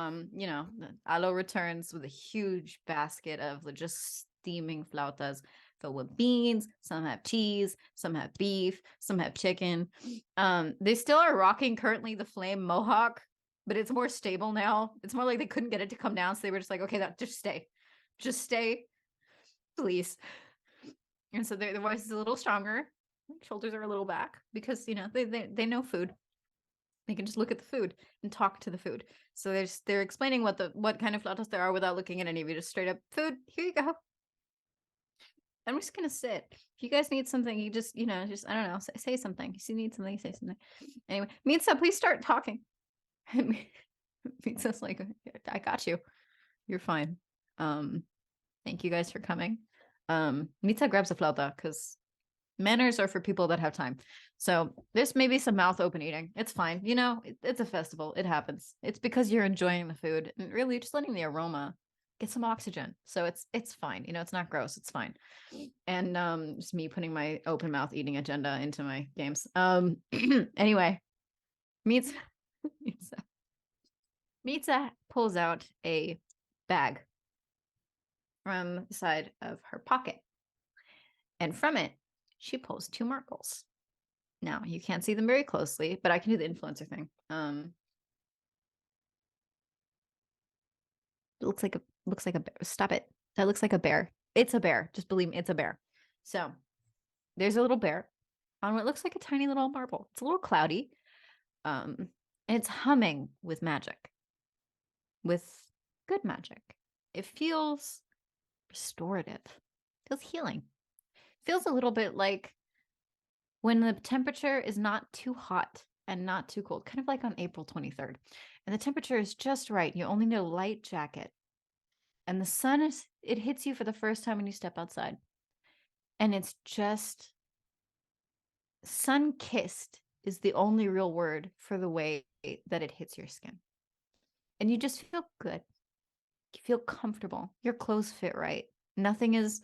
Alo returns with a huge basket of just steaming flautas filled with beans. Some have cheese, some have beef, some have chicken. They still are rocking currently the flame mohawk, but it's more stable now. It's more like they couldn't get it to come down, so they were just like, okay, just stay, please. And so their voice is a little stronger. Shoulders are a little back because they know food. They can just look at the food and talk to the food. So they're explaining what kind of flautas there are without looking at any of you. Just straight up food. Here you go. I'm just gonna sit. If you guys need something, you just I don't know, say something. If you need something, say something. Anyway, Mitsa, please start talking. Mitsa's like, I got you. You're fine. Thank you guys for coming. Mitsa grabs a flauta because manners are for people that have time. So there's maybe some mouth open eating. It's fine. It's a festival. It happens. It's because you're enjoying the food and really just letting the aroma get some oxygen. So it's fine. It's not gross. It's fine. And just me putting my open mouth eating agenda into my games. Anyway, Mitsa pulls out a bag from the side of her pocket. And from it, she pulls 2 marbles. Now, you can't see them very closely, but I can do the influencer thing. It looks like a bear. Stop it. That looks like a bear. It's a bear. Just believe me, it's a bear. So there's a little bear on what looks like a tiny little marble. It's a little cloudy. And it's humming with magic. With good magic. It feels restorative. It feels healing. Feels a little bit like when the temperature is not too hot and not too cold, kind of like on April 23rd. And the temperature is just right. You only need a light jacket. And the sun it hits you for the first time when you step outside. And it's just sun-kissed is the only real word for the way that it hits your skin. And you just feel good. You feel comfortable. Your clothes fit right. Nothing is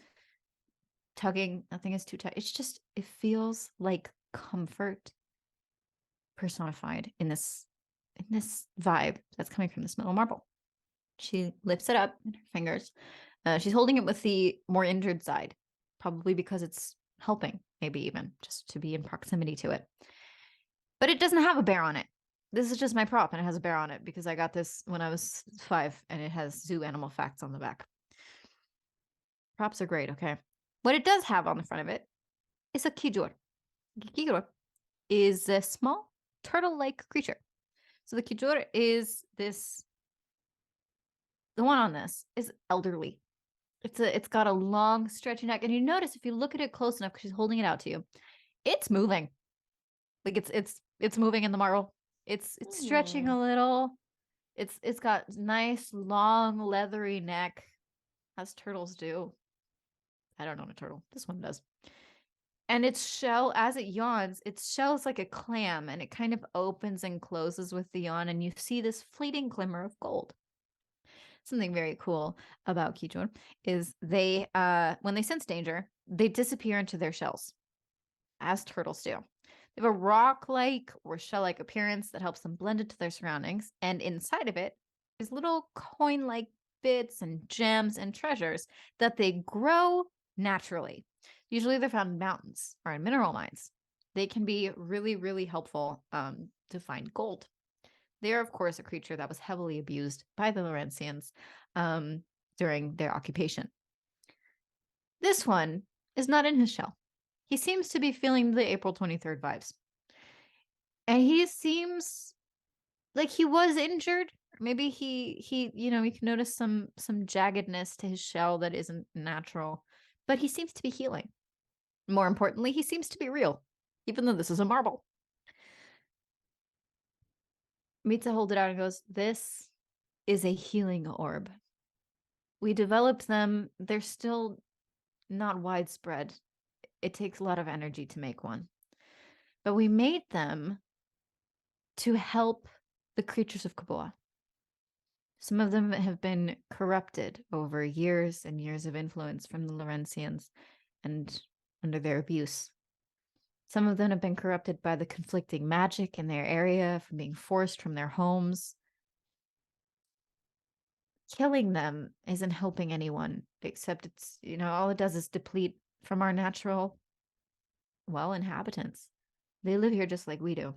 tugging, nothing is too tight. It feels like comfort personified in this vibe that's coming from this metal marble. She lifts it up in her fingers. She's holding it with the more injured side, probably because it's helping, maybe even just to be in proximity to it. But it doesn't have a bear on it. This is just my prop, and it has a bear on it because I got this when I was 5, and it has zoo animal facts on the back. Props are great, okay? What it does have on the front of it is a kijor. Kijor is a small turtle-like creature. So the kijor is this. The one on this is elderly. It's got a long, stretchy neck, and you notice if you look at it close enough, because she's holding it out to you, it's moving. Like it's moving in the marble. It's stretching a little. It's got nice, long, leathery neck, as turtles do. I don't own a turtle. This one does. And its shell, as it yawns, its shell is like a clam, and it kind of opens and closes with the yawn, and you see this fleeting glimmer of gold. Something very cool about Kijun is they, when they sense danger, they disappear into their shells, as turtles do. They have a rock-like or shell-like appearance that helps them blend into their surroundings, and inside of it is little coin-like bits and gems and treasures that they grow naturally. Usually they're found in mountains or in mineral mines. They can be really, really helpful to find gold. They are, of course, a creature that was heavily abused by the Laurentians during their occupation. This one is not in his shell. He seems to be feeling the April 23rd vibes. And he seems like he was injured. Maybe he you can notice some jaggedness to his shell that isn't natural. But he seems to be healing. More importantly, he seems to be real, even though this is a marble. Mitza holds it out and goes, "This is a healing orb. We developed them. They're still not widespread. It takes a lot of energy to make one. But we made them to help the creatures of Koboa. Some of them have been corrupted over years and years of influence from the Laurentians and under their abuse. Some of them have been corrupted by the conflicting magic in their area, from being forced from their homes. Killing them isn't helping anyone, except it's, all it does is deplete from our natural, inhabitants. They live here just like we do,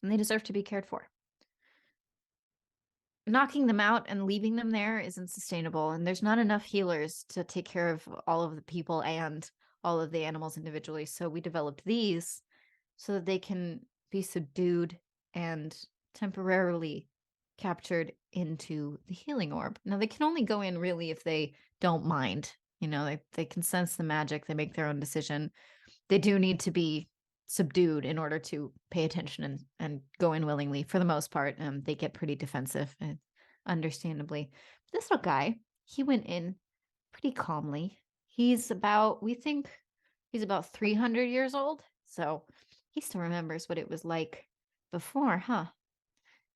and they deserve to be cared for. Knocking them out and leaving them there isn't sustainable, and there's not enough healers to take care of all of the people and all of the animals individually. So we developed these so that they can be subdued and temporarily captured into the healing orb. Now, they can only go in really if they don't mind. They can sense the magic. They make their own decision. They do need to be subdued in order to pay attention and go in willingly. For the most part, they get pretty defensive, understandably. This little guy, he went in pretty calmly. We think he's about 300 years old. So he still remembers what it was like before, huh?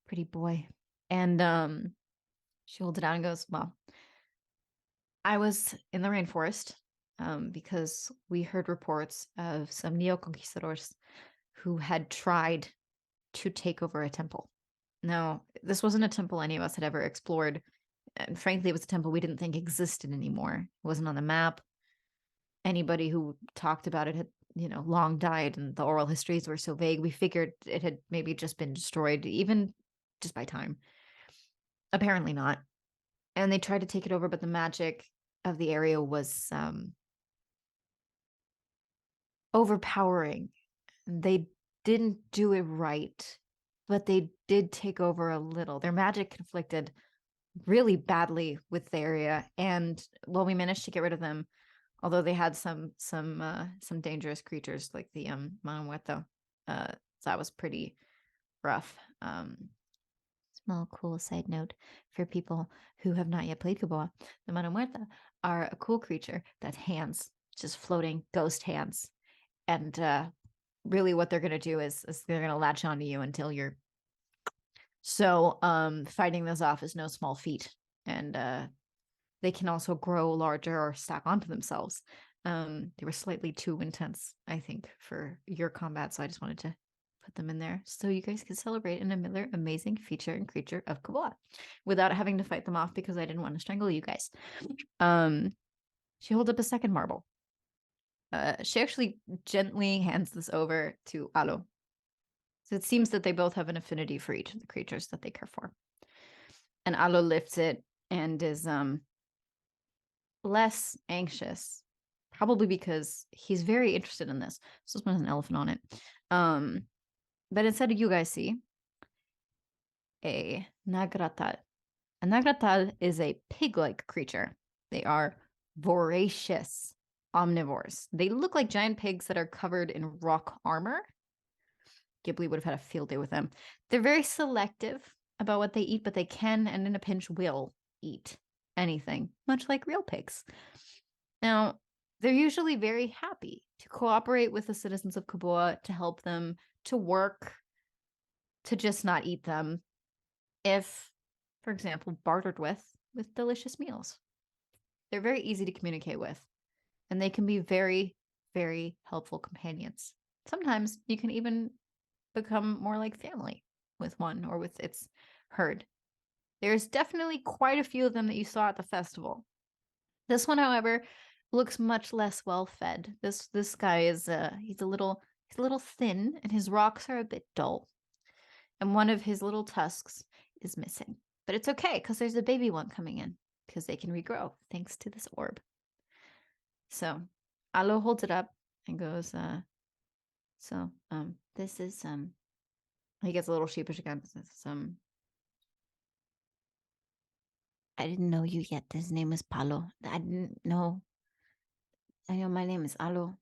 Pretty boy. And she holds it out and goes, "Well, I was in the rainforest because we heard reports of some neo-conquistadors who had tried to take over a temple. Now, this wasn't a temple any of us had ever explored. And frankly, it was a temple we didn't think existed anymore. It wasn't on the map. Anybody who talked about it had, long died, and the oral histories were so vague. We figured it had maybe just been destroyed, even just by time. Apparently not. And they tried to take it over, but the magic of the area was overpowering. They didn't do it right, but they did take over a little. Their magic conflicted really badly with the area, and we managed to get rid of them. Although they had some dangerous creatures like the Manueto, that was pretty rough. Small cool side note for people who have not yet played Koboa. The Mano Muerta are a cool creature that's hands, just floating ghost hands. And really what they're going to do is they're going to latch onto you until you're... So fighting those off is no small feat. And they can also grow larger or stack onto themselves. They were slightly too intense, I think, for your combat. So I just wanted to put them in there so you guys can celebrate another amazing feature and creature of Koboa without having to fight them off because I didn't want to strangle you guys. She holds up a second marble. She actually gently hands this over to Alo. So it seems that they both have an affinity for each of the creatures that they care for. And Alo lifts it and is less anxious, probably because he's very interested in this. So this one has an elephant on it. But instead of you guys see a nagratal. A nagratal is a pig-like creature. They are voracious omnivores. They look like giant pigs that are covered in rock armor. Ghibli would have had a field day with them. They're very selective about what they eat, but they can, and in a pinch, will eat anything, much like real pigs. Now, they're usually very happy to cooperate with the citizens of Koboa, to help them, to work, to just not eat them, if, for example, bartered with delicious meals. They're very easy to communicate with, and they can be very, very helpful companions. Sometimes you can even become more like family with one or with its herd. There's definitely quite a few of them that you saw at the festival. This one, however, looks much less well fed. This guy is he's a little thin, and his rocks are a bit dull. And one of his little tusks is missing. But it's okay, because there's a baby one coming in, because they can regrow thanks to this orb. So Alo holds it up and goes, this is he gets a little sheepish again. I didn't know you yet. His name is Palo. I didn't know. I know my name is Alo.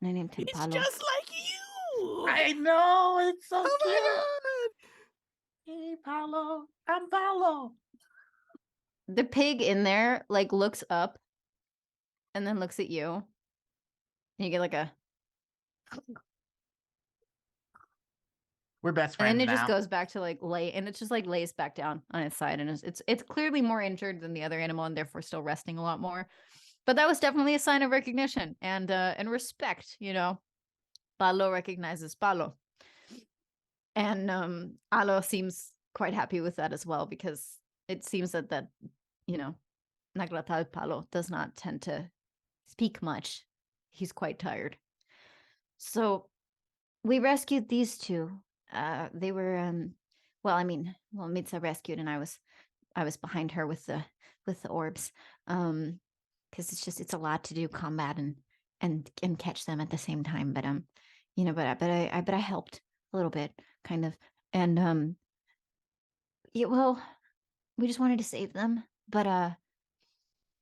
My name's It's Palo. just like you. I know, it's so Oh cute. my Hey, Palo, I'm Palo. The pig in there like looks up and then looks at you. And you get like a... We're best And friends then it now. just goes back to like lay, and it's just like lays back down on its side, and it's clearly more injured than the other animal, and therefore still resting a lot more. But that was definitely a sign of recognition and respect. You know, Palo recognizes Palo, and Alo seems quite happy with that as well, because it seems that you know, Nagratal Palo does not tend to speak much. He's quite tired. So we rescued these two. They were Mitsa rescued, and I was behind her with the orbs. Because it's a lot to do combat and catch them at the same time. But I helped a little bit, kind of. And we just wanted to save them. But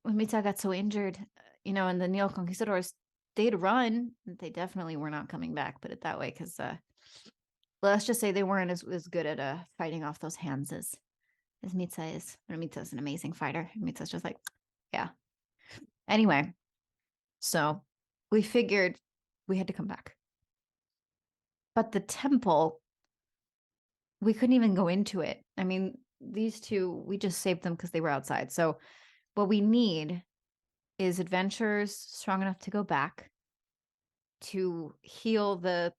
when Mitsa got so injured, and the Neo Conquistadors, they'd run. They definitely were not coming back, put it that way, because let's just say they weren't as good at fighting off those hands as Mitsa is. Mitsa's an amazing fighter. Mitsa's just like, yeah. Anyway, so we figured we had to come back. But the temple, we couldn't even go into it. I mean, these two, we just saved them because they were outside. So what we need is adventurers strong enough to go back to heal the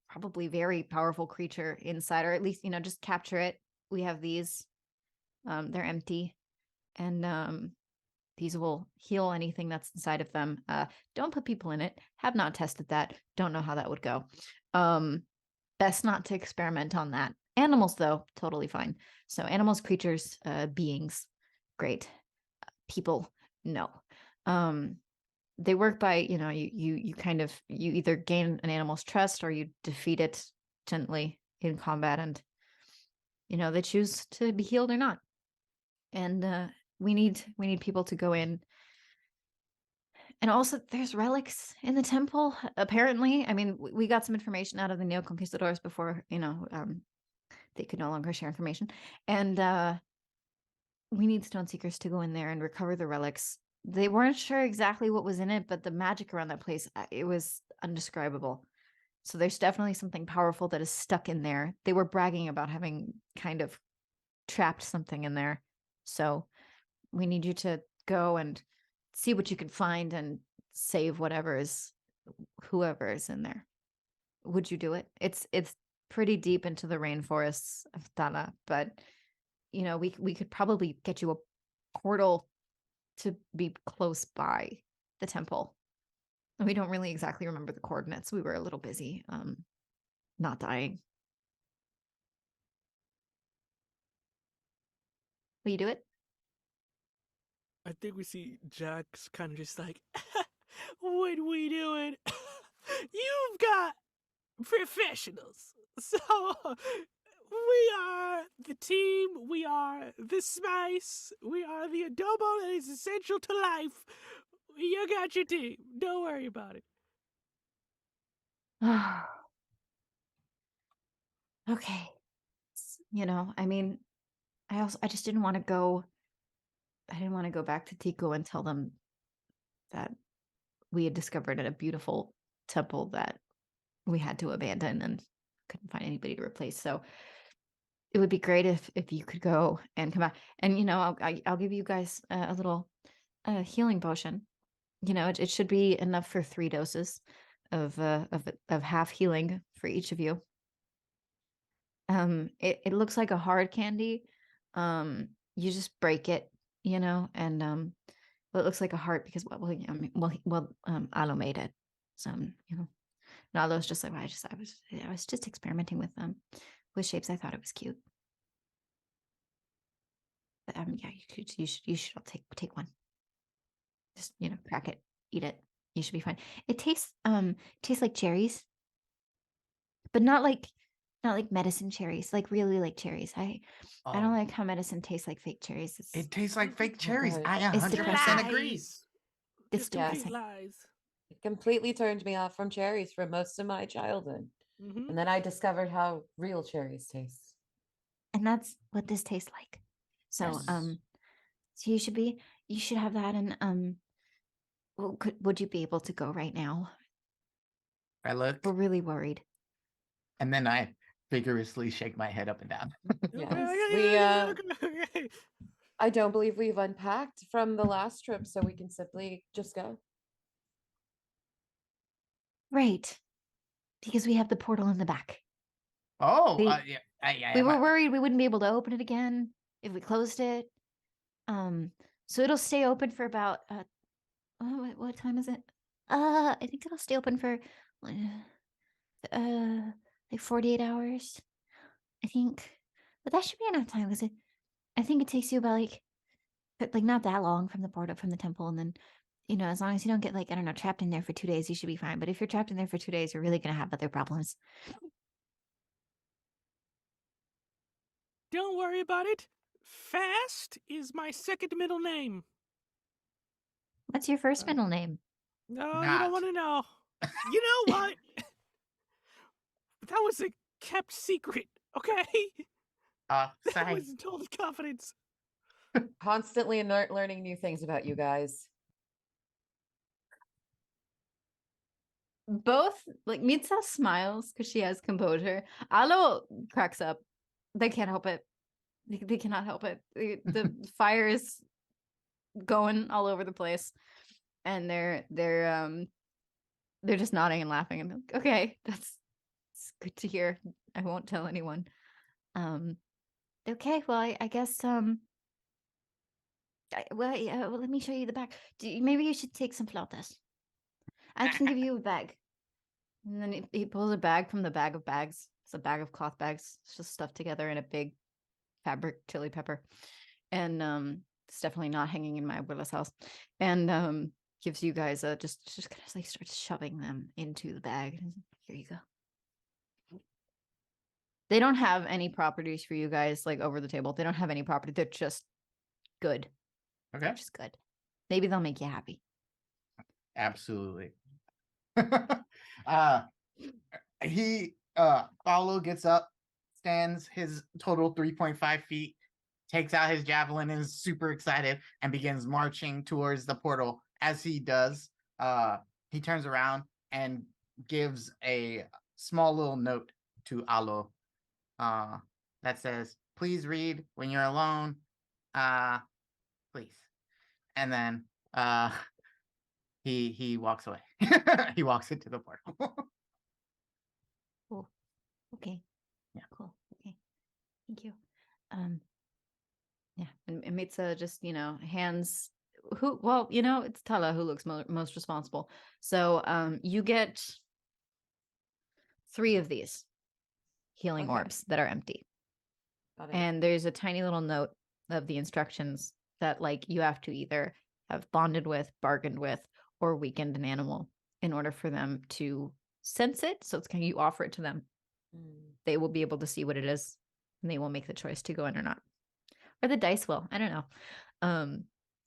probably very powerful creature inside, or at least, just capture it. We have these. They're empty. And these will heal anything that's inside of them. Don't put people in it. Have not tested that. Don't know how that would go. Best not to experiment on that. Animals, though, totally fine. So animals, creatures, beings, great. People, no. They work by, you kind of, you either gain an animal's trust or you defeat it gently in combat, and, they choose to be healed or not. And we need people to go in And also, there's relics in the temple, apparently. I mean, we got some information out of the Neo-Conquistadors before, they could no longer share information. And we need Stone Seekers to go in there and recover the relics. They weren't sure exactly what was in it, but the magic around that place, it was undescribable. So there's definitely something powerful that is stuck in there. They were bragging about having kind of trapped something in there. So we need you to go and see what you can find and save whoever is in there. Would you do it? It's pretty deep into the rainforests of Tala, but we could probably get you a portal to be close by the temple. And we don't really exactly remember the coordinates. We were a little busy not dying. Will you do it? I think we see Jax kind of just like, what are we doing? You've got professionals. So we are the team. We are the spice. We are the adobo that is essential to life. You got your team. Don't worry about it. Okay. I mean, I just didn't want to go. I didn't want to go back to Tico and tell them that we had discovered a beautiful temple that we had to abandon and couldn't find anybody to replace. So it would be great if you could go and come back. And I'll give you guys a little healing potion. It should be enough for 3 doses of half healing for each of you. It looks like a hard candy. You just break it, and well, it looks like a heart because Alo made it. So Nalo's just like, I was just experimenting with shapes. I thought it was cute. But yeah, you should all take one. Just crack it, eat it. You should be fine. It tastes like cherries, but not like medicine cherries, like really like cherries. I don't like how medicine tastes like fake cherries. It tastes like fake cherries. Right. I It's 100% depressing. agree. Lies. It's Just complete depressing. lies. It completely turned me off from cherries for most of my childhood. Mm-hmm. And then I discovered how real cherries taste. And that's what this tastes like. So Yes. so you should have that. And would you be able to go right now? I look, We're really worried. and then I vigorously shake my head up and down. Yes, Okay. I don't believe we've unpacked from the last trip, so we can simply just go. Right. Because we have the portal in the back. Oh, We- yeah. We were worried we wouldn't be able to open it again if we closed it. So it'll stay open for about what time is it? I think it'll stay open for like 48 hours. I think. But that should be enough time because I think it takes you about like not that long from the portal from the temple, and then as long as you don't get I don't know, trapped in there for 2 days, you should be fine. But if you're trapped in there for 2 days, you're really gonna have other problems. Don't worry about it. Fast is my second middle name. What's your first middle name? No, you Not. don't want to know. You know what? That was a kept secret, okay? That Sorry. was total confidence. Constantly learning new things about you guys. Both Mitsa smiles because she has composure. Alo cracks up. They can't help it. They cannot help it. The fire is going all over the place, and they're just nodding and laughing. And like, okay, it's good to hear. I won't tell anyone. Okay, well, I guess well, let me show you the back. Maybe you should take some flautas. I can give you a bag. And then he pulls a bag from the bag of bags. It's a bag of cloth bags. It's just stuffed together in a big fabric chili pepper. And it's definitely not hanging in my abuela's house. And gives you guys just kind of starts shoving them into the bag. Here you go. They don't have any properties for you guys over the table. They don't have any property. They're just good. Okay. They're just good. Maybe they'll make you happy. Absolutely. Palo gets up, stands his total 3.5 feet, takes out his javelin, and is super excited and begins marching towards the portal. As he does, he turns around and gives a small little note to Alo that says, "Please read when you're alone. Please." And then he walks away. He walks into the portal. Cool. Okay. Yeah. Cool. Okay. Thank you. Yeah. And Mitsa just, hands it's Tala who looks most responsible. So you get 3 of these healing Okay. orbs that are empty. Got it. And there's a tiny little note of the instructions that you have to either have bonded with, bargained with, or weakened an animal in order for them to sense it. So it's kind of you offer it to them. They will be able to see what it is, and they will make the choice to go in or not. Or the dice will. I don't know.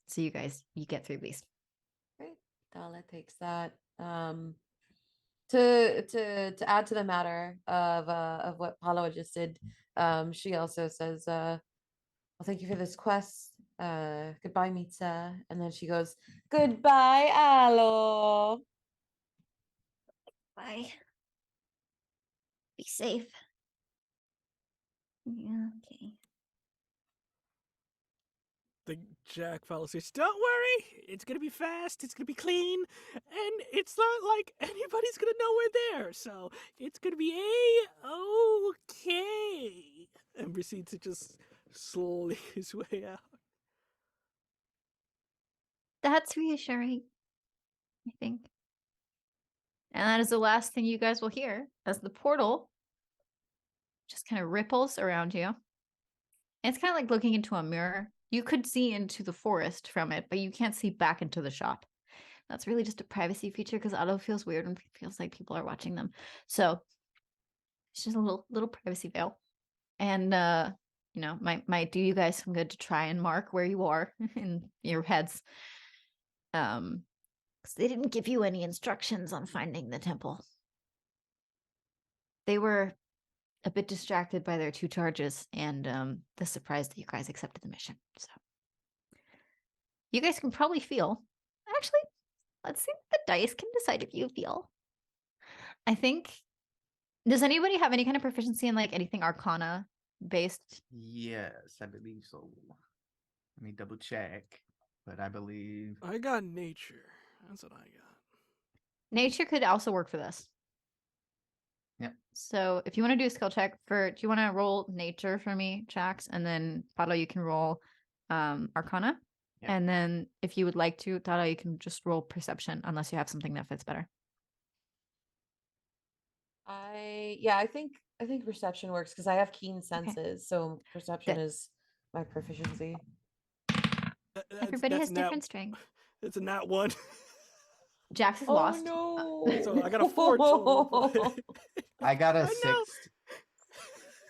So you get 3 of these. Great. Tala takes that. To add to the matter of what Palo just did, she also says, "Well, thank you for this quest. Goodbye, Mitsa." And then she goes, "Goodbye, Alo." Bye. Be safe. Yeah, okay. The Jack fellow says, "Don't worry, it's gonna be fast, it's gonna be clean, and it's not like anybody's gonna know we're there, so it's gonna be okay." And proceeds to just slowly his way out. That's reassuring, I think. And that is the last thing you guys will hear as the portal just kind of ripples around you. And it's kind of like looking into a mirror. You could see into the forest from it, but you can't see back into the shop. That's really just a privacy feature because Otto feels weird when it feels like people are watching them. So it's just a little privacy veil. And might do you guys some good to try and mark where you are in your heads. Because they didn't give you any instructions on finding the temple. They were a bit distracted by their 2 charges and the surprise that you guys accepted the mission. So you guys can probably feel. Actually, let's see if the dice can decide if you feel. I think. Does anybody have any kind of proficiency in anything Arcana based? Yes, I believe so. Let me double check, but I believe I got nature. That's what I got. Nature could also work for this. Yep. So if you want to do a skill check do you want to roll nature for me, Jax? And then Palo, you can roll Arcana. Yep. And then if you would like to, Tala, you can just roll perception unless you have something that fits better. I think perception works because I have keen senses, so perception is my proficiency. Everybody has different strengths. It's a nat 1. Jax is Oh lost. no! So I got a 4 total. I got a I know.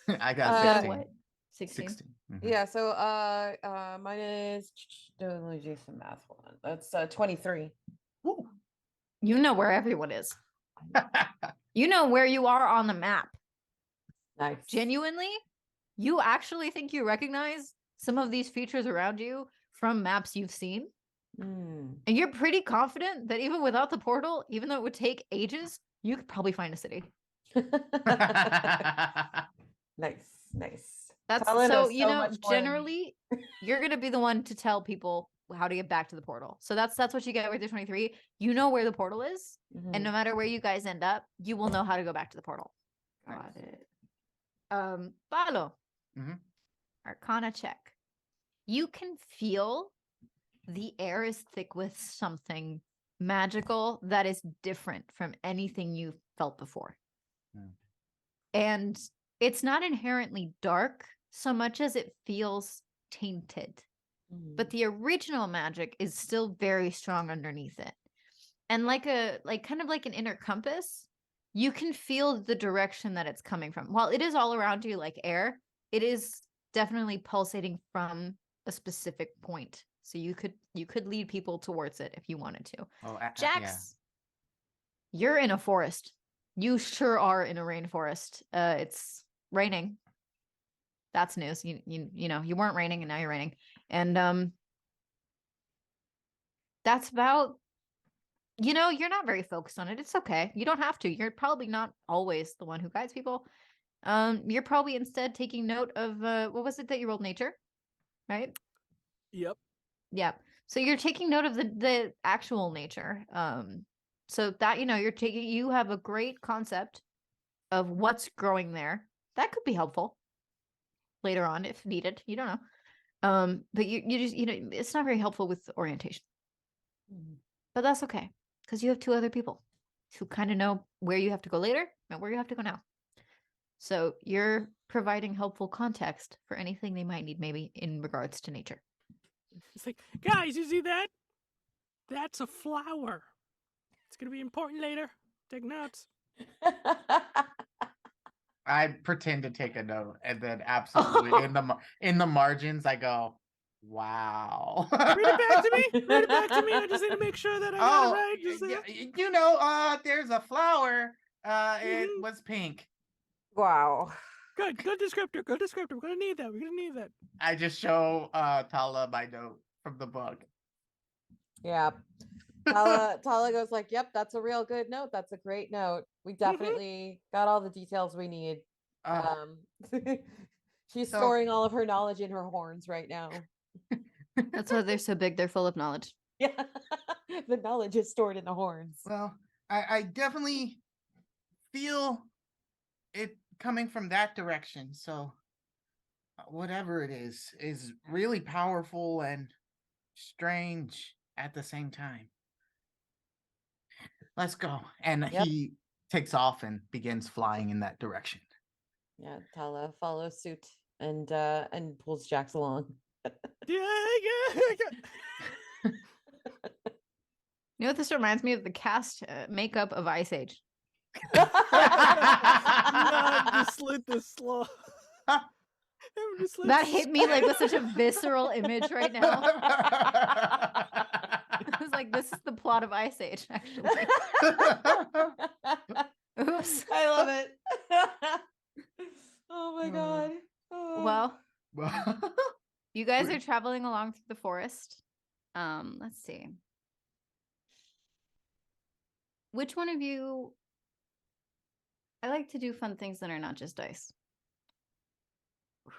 6. I got Uh, 16. What? 16. 16. Mhm. Yeah, so mine is let me do some math. Hold on. That's 23. Woo. You know where everyone is. You know where you are on the map. Nice. Genuinely, you actually think you recognize some of these features around you from maps you've seen? And you're pretty confident that even without the portal, even though it would take ages, you could probably find a city. Nice. That's Tala so, knows so much more than me. generally, you're going to be the one to tell people how to get back to the portal. So that's what you get with your 23. You know where the portal is, and no matter where you guys end up, you will know how to go back to the portal. Got it. Palo. Arcana check. You can feel the air is thick with something magical that is different from anything you've felt before. And it's not inherently dark so much as it feels tainted. But the original magic is still very strong underneath it. And kind of like an inner compass, you can feel the direction that it's coming from. While it is all around you like air, it is definitely pulsating from a specific point so you could lead people towards it if you wanted to. Oh, Jax, yeah. you're in a forest. You sure are in a rainforest. It's raining. That's news. You know, you weren't raining and now you're raining. And that's about, you know, you're not very focused on it. It's okay. You don't have to. You're probably not always the one who guides people. You're probably instead taking note of what was it that you rolled, nature, right? Yep. Yeah. So you're taking note of the actual nature. So that, you know, you have a great concept of what's growing there. That could be helpful later on if needed. You don't know. But you just, you know, it's not very helpful with orientation. But that's okay, because you have two other people who kind of know where you have to go later and where you have to go now. So you're providing helpful context for anything they might need, maybe in regards to nature. It's like, guys, you see that? That's a flower. It's gonna be important later. Take notes. I pretend to take a note, and then absolutely in the margins, I go, "Wow." Read it back to me. Read it back to me. I just need to make sure that I got it right. Just you know, there's a flower. It Mhm. was pink. Wow. Good descriptor. Good descriptor. We're gonna need that. We're gonna need that. I just show Tala my note from the book. Yeah. Tala goes like, "Yep, that's a real good note. That's a great note. We definitely got all the details we need." She's So- storing all of her knowledge in her horns right now. That's why they're so big. They're full of knowledge. Yeah. The knowledge is stored in the horns. Well, I definitely feel it coming from that direction. So whatever it is really powerful and strange at the same time. Let's go. And Yep. he takes off and begins flying in that direction. Yeah, Tala follows suit and pulls Jax along. Yeah. You know what this reminds me of? The cast makeup of Ice Age. Not just slit the slaw. That hit me like with such a visceral image right now. I was like, this is the plot of Ice Age, actually. Oops. I love it. Oh my god. Oh. Well, you guys are traveling along through the forest. Let's see. Which one of you? I like to do fun things that are not just dice.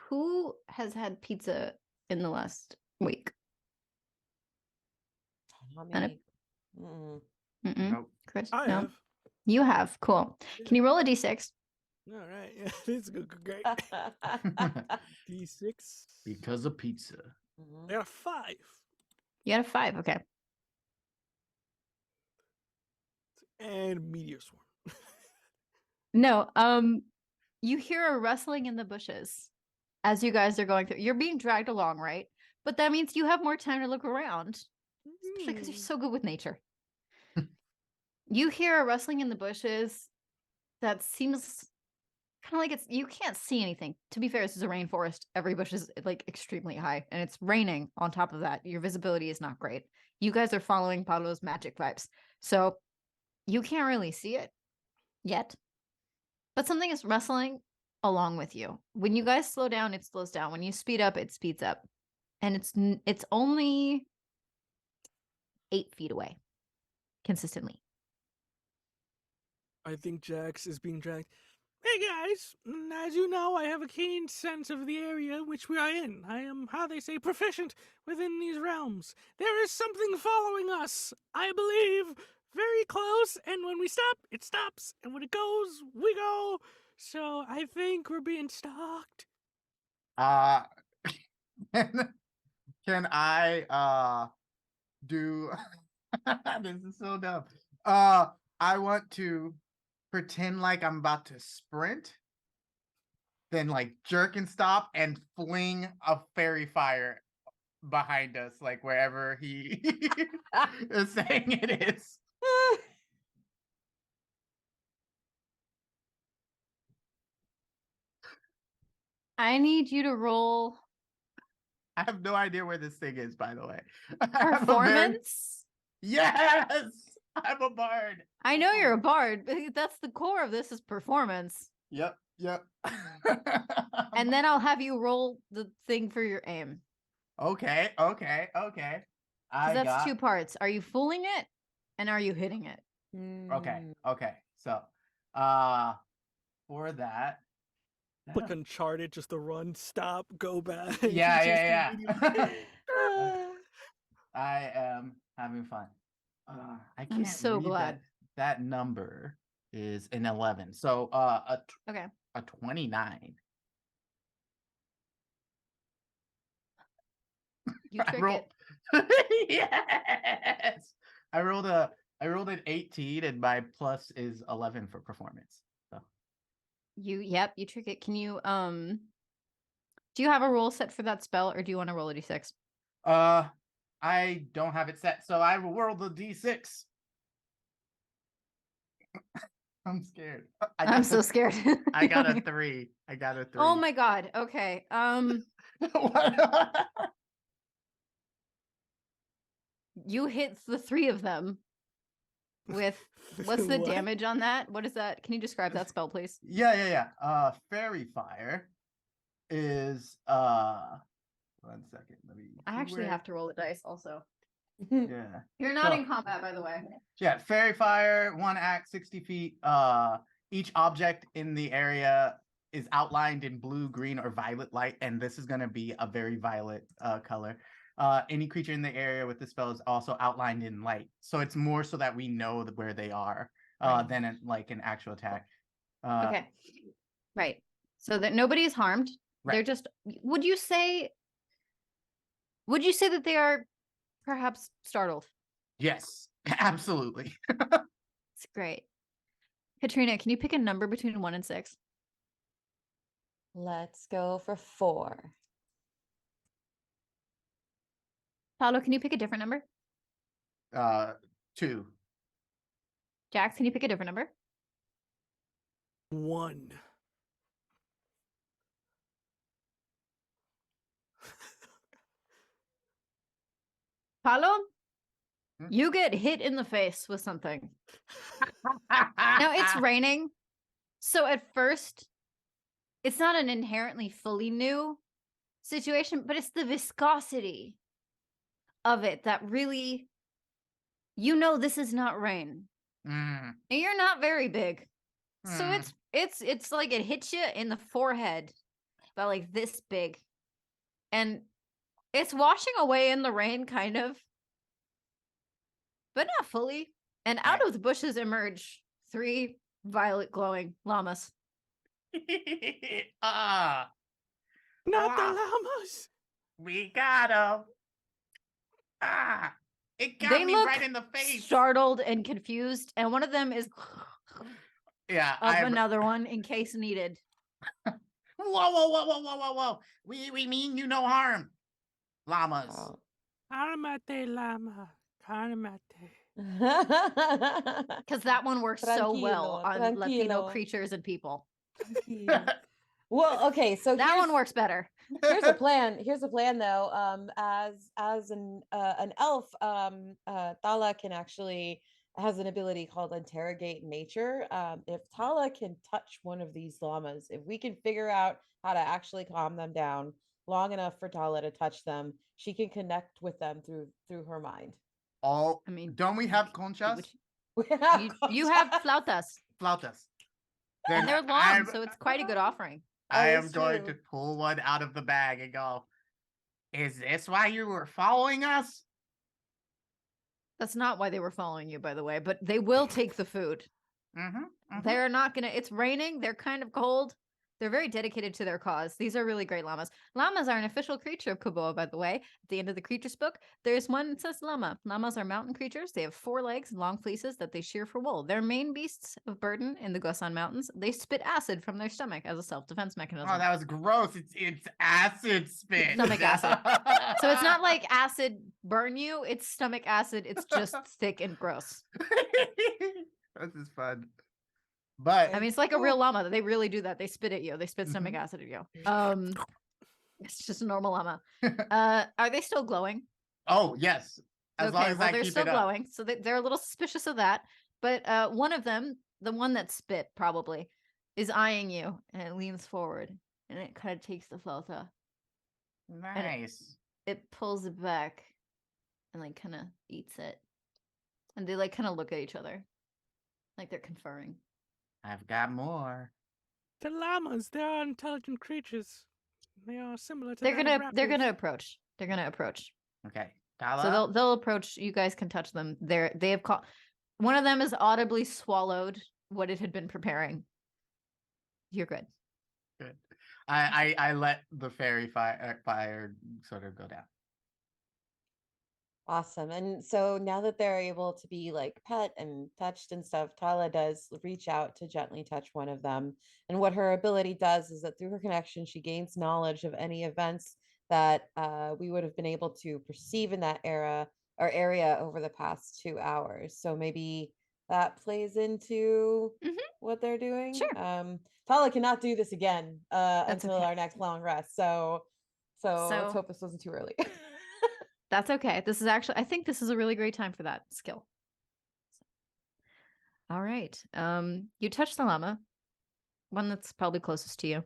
Who has had pizza in the last week? Not And me. Mm-mm. Nope. Chris? I No? have. You have. Cool. Can you roll a d6? All right. Yeah, this is great. D6. Because of pizza. Mhm. I got a 5. You got a 5. Okay. And meteor swarm. No. You hear a rustling in the bushes as you guys are going through. You're being dragged along, right? But that means you have more time to look around, especially because you're so good with nature. You hear a rustling in the bushes that seems kind of like you can't see anything. To be fair, this is a rainforest. Every bush is like extremely high and it's raining on top of that. Your visibility is not great. You guys are following Palo's magic vibes. So you can't really see it yet. But something is rustling along with you. When you guys slow down, it slows down. When you speed up, it speeds up. And it's only 8 feet away consistently. I think Jax is being dragged. Hey guys, as you know, I have a keen sense of the area which we are in. I am, how they say, proficient within these realms. There is something following us, I believe, very close, and when we stop, it stops, and when it goes, we go. So I think we're being stalked. Can I do this is so dumb. I want to pretend like I'm about to sprint, then like jerk and stop and fling a fairy fire behind us, like wherever he is saying it is. I need you to roll I have no idea where this thing is, by the way. I have a very- Performance? Yes, I'm a bard. I know you're a bard, but that's the core of this is performance. Yep. And then I'll have you roll the thing for your aim. Okay. Because that's got 2 parts. Are you fooling it? And are you hitting it? okay. So, for that, Like Uncharted, just the run, stop, go back. yeah. immediately- I am having fun. I can't so read glad. that number is an 11. So, Okay. a 29. You I trick rolled. it. Yes. I rolled an 18, and my plus is 11 for performance. So You trick it. Can you do you have a roll set for that spell, or do you want to roll a d6? I don't have it set, so I will roll the d6. I'm scared. I'm so scared. I got a 3. Oh my god. Okay. What? You hit the 3 of them with what's the What? damage on that? What is that? Can you describe that spell, please? Yeah. Fairy fire is 1 second. Let me. I see actually where- have to roll the dice also. Yeah. You're not So- in combat, by the way. Yeah, fairy fire, 1 act, 60 feet. Each object in the area is outlined in blue, green, or violet light, and this is going to be a very violet color. Any creature in the area with the spell is also outlined in light, so it's more so that we know where they are Right. than an actual attack. Okay. Right. So that nobody is harmed. They're Right. just would you say that they are perhaps startled? Yes, absolutely. It's great. Catrina, can you pick a number between 1 and 6? Let's go for 4. Palo, can you pick a different number? 2. Jax, can you pick a different number? 1. Palo, Hmm? you get hit in the face with something. Now it's raining. So at first, it's not an inherently fully new situation, but it's the viscosity of it that really, this is not rain. Mm, And you're not very big. So mm. it's like it hits you in the forehead, about like this big. And it's washing away in the rain, kind of. But not fully. And out Right. of the bushes emerge 3 violet glowing llamas. Ah, Not the Ah. llamas. we got him. Ah, it got They me look right in the face. startled and confused, and one of them is Yeah, of another one in case needed. Whoa. We mean you no harm. Llamas. Oh. Calmate, llama. Calmate. Because that one works so well Tranquilo, on Latino tranquilo. creatures and people. Well, okay, so That one works better. here's a plan. Here's a plan, though. As an elf, Tala can actually has an ability called interrogate nature. If Tala can touch one of these llamas, if we can figure out how to actually calm them down long enough for Tala to touch them, she can connect with them through her mind. Oh, I mean, don't we have conchas? you have flautas, Flautas. and Then they're long, so it's quite a good offering. I Oh, am it's going true. to pull one out of the bag and go, is this why you were following us? That's not why they were following you, by the way, but they will take the food. Mm-hmm. They're not gonna, it's raining, they're kind of cold. They're very dedicated to their cause. These are really great llamas. Llamas are an official creature of Koboa, by the way. At the end of the creatures book, there's one that says llama. Llamas are mountain creatures. They have 4 legs and long fleeces that they shear for wool. They're main beasts of burden in the Gosan Mountains. They spit acid from their stomach as a self-defense mechanism. Oh, that was gross. It's acid spit. Stomach acid. So it's not like acid burn you, it's stomach acid. It's just thick and gross. This is fun. But I mean, it's like a real llama. They really do that. They spit at you. They spit stomach acid at you. It's just a normal llama. Are they still glowing? Oh yes, as long Okay, as well I they're keep still it up. glowing, so they're a little suspicious of that. But one of them, the one that spit probably, is eyeing you, and it leans forward, and it kind of takes the flauta, and Nice. it pulls it back, and like kind of eats it, and they like kind of look at each other, like they're conferring. I've got more. The llamas, they are intelligent creatures. They are similar to They're that of gonna raptors. approach. They're gonna approach. Okay, So Tala. they'll approach. You guys can touch them. They have caught. One of them has audibly swallowed what it had been preparing. You're good. Good. I let the fairy fire sort of go down. Awesome. And so now that they're able to be like pet and touched and stuff, Tala does reach out to gently touch one of them. And what her ability does is that through her connection, she gains knowledge of any events that we would have been able to perceive in that era or area over the past 2 hours. So maybe that plays into Mhm. what they're doing. Sure. Tala cannot do this again That's until okay. our next long rest. So let's So hope this wasn't too early. that's okay. This is actually, I think this is a really great time for that skill. All right. You touch the llama, one that's probably closest to you.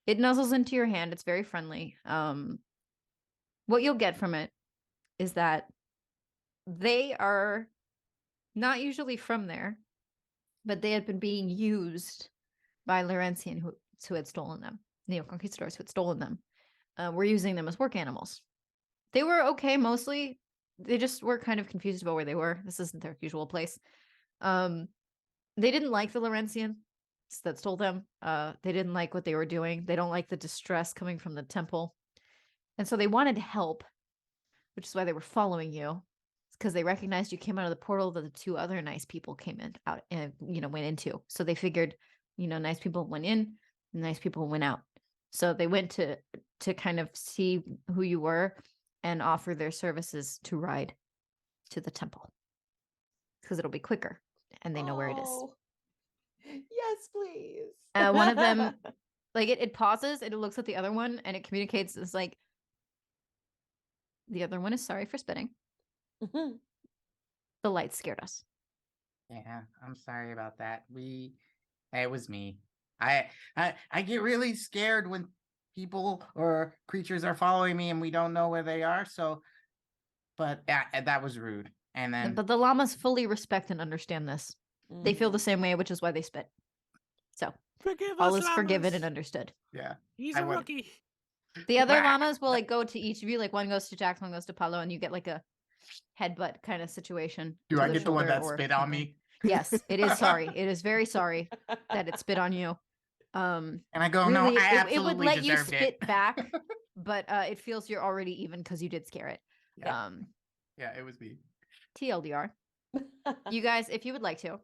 It nuzzles into your hand. It's very friendly. What you'll get from it is that they are not usually from there, but they had been being used by Laurentian who had stolen them, neo-conquistadors who had stolen them. Were using them as work animals. They were okay mostly. They just were kind of confused about where they were. This isn't their usual place. They didn't like the Laurentians that stole them. They didn't like what they were doing. They don't like the distress coming from the temple. And so they wanted to help, which is why they were following you. Because they recognized you came out of the portal that the two other nice people came in out and went into. So they figured, nice people went in, nice people went out. So they went to kind of see who you were and offer their services to ride to the temple. Because it'll be quicker and they know where it is. Oh, yes, please. One of them, like it pauses and it looks at the other one and it communicates. It's like, the other one is sorry for spitting. Mhm. The light scared us. Yeah, I'm sorry about that. It was me. I get really scared when people or creatures are following me and we don't know where they are. So, but that was rude. And then But the llamas fully respect and understand this. They feel the Mhm. same way, which is why they spit. So Forgive all us, is forgiven llamas. and understood. yeah, He's I a would- rookie. The other Ah, llamas will like go to each of you. Like one goes to Jax, one goes to Palo, and you get like a headbutt kind of situation. do to I the get the one shoulder that or spit on something. me? Yes, it is sorry. It is very sorry that it spit on you. And I go, no, Really, I it would absolutely let you deserved spit it. back, but it feels you're already even because you did scare it. Yeah. Yeah, it was me. TLDR. You guys, if you would like to,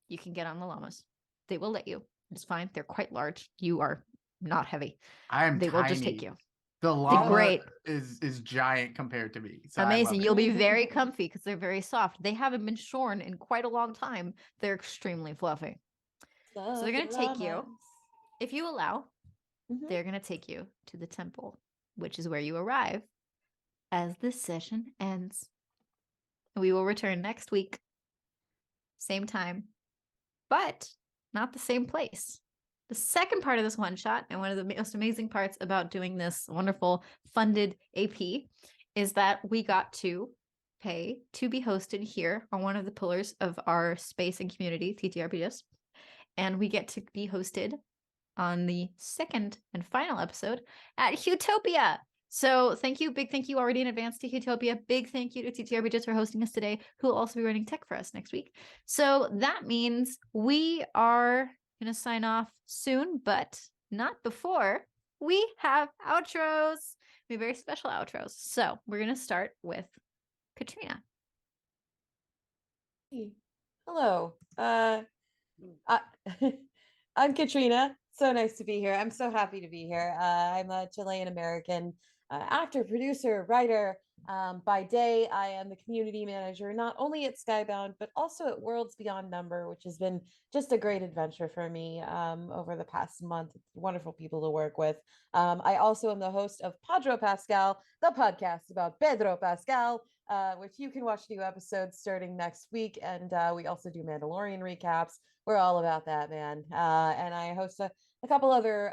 you can get on the llamas. They will let you. It's fine. They're quite large. You are not heavy. I am They tiny. will just take you. The llama great. is giant compared to me. So I love Amazing. it. You'll be very comfy because they're very soft. They haven't been shorn in quite a long time. They're extremely fluffy. So they're going to take you. If you allow, Mhm. they're going to take you to the temple, which is where you arrive as this session ends. We will return next week, same time, but not the same place. The second part of this one shot, and one of the most amazing parts about doing this wonderful funded AP, is that we got to pay to be hosted here on one of the pillars of our space and community, TTRPS. And we get to be hosted on the second and final episode at Utopia. So big thank you already in advance to Utopia. Big thank you to TTRPS for hosting us today, who will also be running tech for us next week. So that means we are going to sign off soon, but not before we have outros. We have very special outros. So we're going to start with Catrina. Hey. Hello. I, I'm Catrina. So nice to be here. I'm so happy to be here. I'm a Chilean American actor, producer, writer. By day, I am the community manager, not only at Skybound, but also at Worlds Beyond Number, which has been just a great adventure for me over the past month. Wonderful people to work with. I also am the host of Podro Pascal, the podcast about Pedro Pascal, which you can watch new episodes starting next week. And we also do Mandalorian recaps. We're all about that, man. And I host a couple other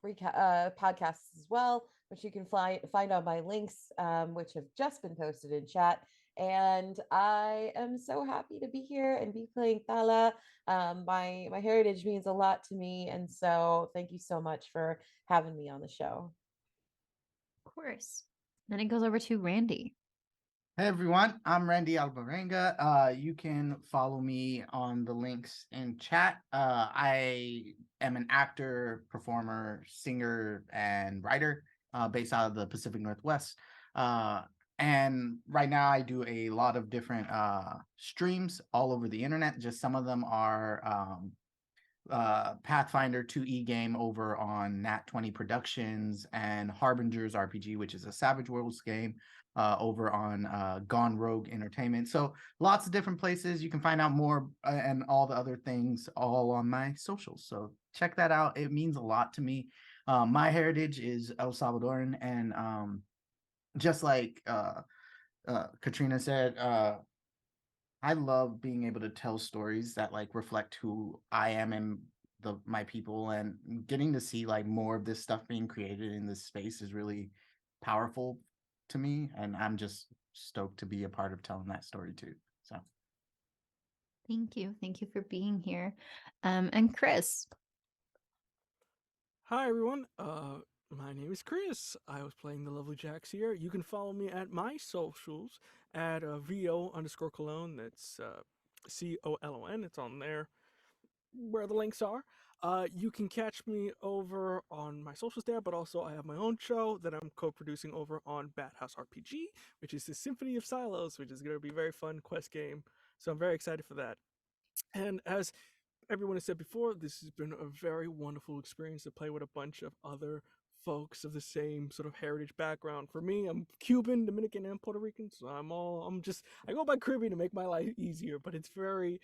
podcasts as well, which you can find on my links, which have just been posted in chat. And I am so happy to be here and be playing Tala. My heritage means a lot to me, and so thank you so much for having me on the show. Of course. Then it goes over to Randy. Hey everyone, I'm Randy Alvarenga. You can follow me on the links in chat. I am an actor, performer, singer, and writer based out of the Pacific Northwest. And right now I do a lot of different streams all over the internet. Just some of them are Pathfinder 2E game over on Nat 20 Productions, and Harbingers RPG, which is a Savage Worlds game over on Gone Rogue Entertainment. So lots of different places. You can find out more and all the other things all on my socials. So check that out. It means a lot to me. My heritage is El Salvadoran, and just like Catrina said, I love being able to tell stories that like reflect who I am and my people, and getting to see like more of this stuff being created in this space is really powerful to me, and I'm just stoked to be a part of telling that story too. So Thank you for being here. And Chris. Hi everyone. My name is Chris. I was playing the lovely Jax here. You can follow me at my socials at VO_Colón. That's COLON. It's on there where the links are. You can catch me over on my socials there, but also I have my own show that I'm co-producing over on Bat House RPG, which is the Symphony of Silos, which is going to be a very fun quest game. So I'm very excited for that. And as everyone has said before, this has been a very wonderful experience to play with a bunch of other folks of the same sort of heritage background. For me, I'm Cuban, Dominican, and Puerto Rican, so I go by Caribbean to make my life easier, but it's very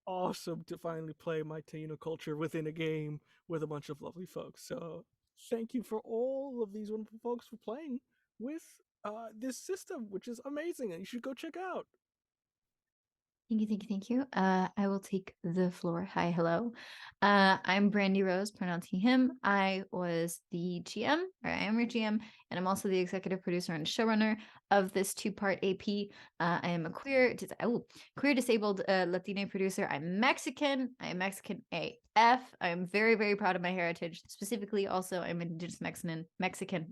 awesome to finally play my Taino culture within a game with a bunch of lovely folks. So thank you for all of these wonderful folks for playing with this system, which is amazing, and you should go check out. Thank you. I will take the floor. Hi, hello. I'm Brandy Rose, pronouncing him. I was the GM, or I am your GM, and I'm also the executive producer and showrunner of this two-part AP. I am a queer disabled Latina producer. I'm Mexican. I am Mexican AF. I am very, very proud of my heritage. Specifically, also, I'm Indigenous Mexican.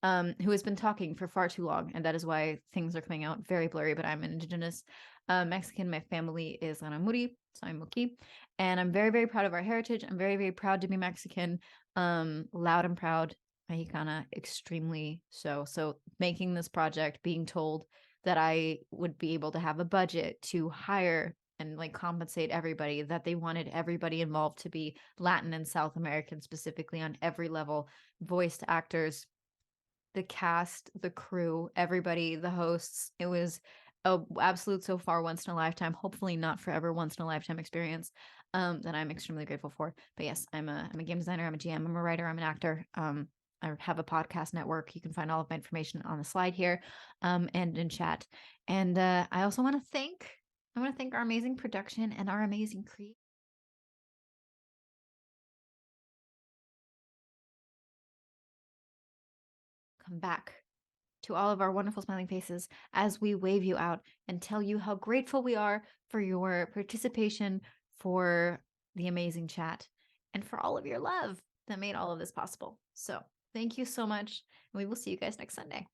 Who has been talking for far too long, and that is why things are coming out very blurry, but I'm an Indigenous Mexican. My family is Anamuri, so I'm Muki, and I'm very, very proud of our heritage. I'm very, very proud to be Mexican, loud and proud, Mexicana, extremely so. So making this project, being told that I would be able to have a budget to hire and like compensate everybody, that they wanted everybody involved to be Latin and South American, specifically on every level, voiced actors, the cast, the crew, everybody, the hosts. It was a absolute so far once in a lifetime, hopefully not forever once in a lifetime experience that I'm extremely grateful for. But yes, I'm a game designer, I'm a GM, I'm a writer, I'm an actor. I have a podcast network. You can find all of my information on the slide here and in chat. And I also want to thank our amazing production and our amazing creators. Come back to all of our wonderful smiling faces as we wave you out and tell you how grateful we are for your participation, for the amazing chat, and for all of your love that made all of this possible. So thank you so much, and we will see you guys next Sunday.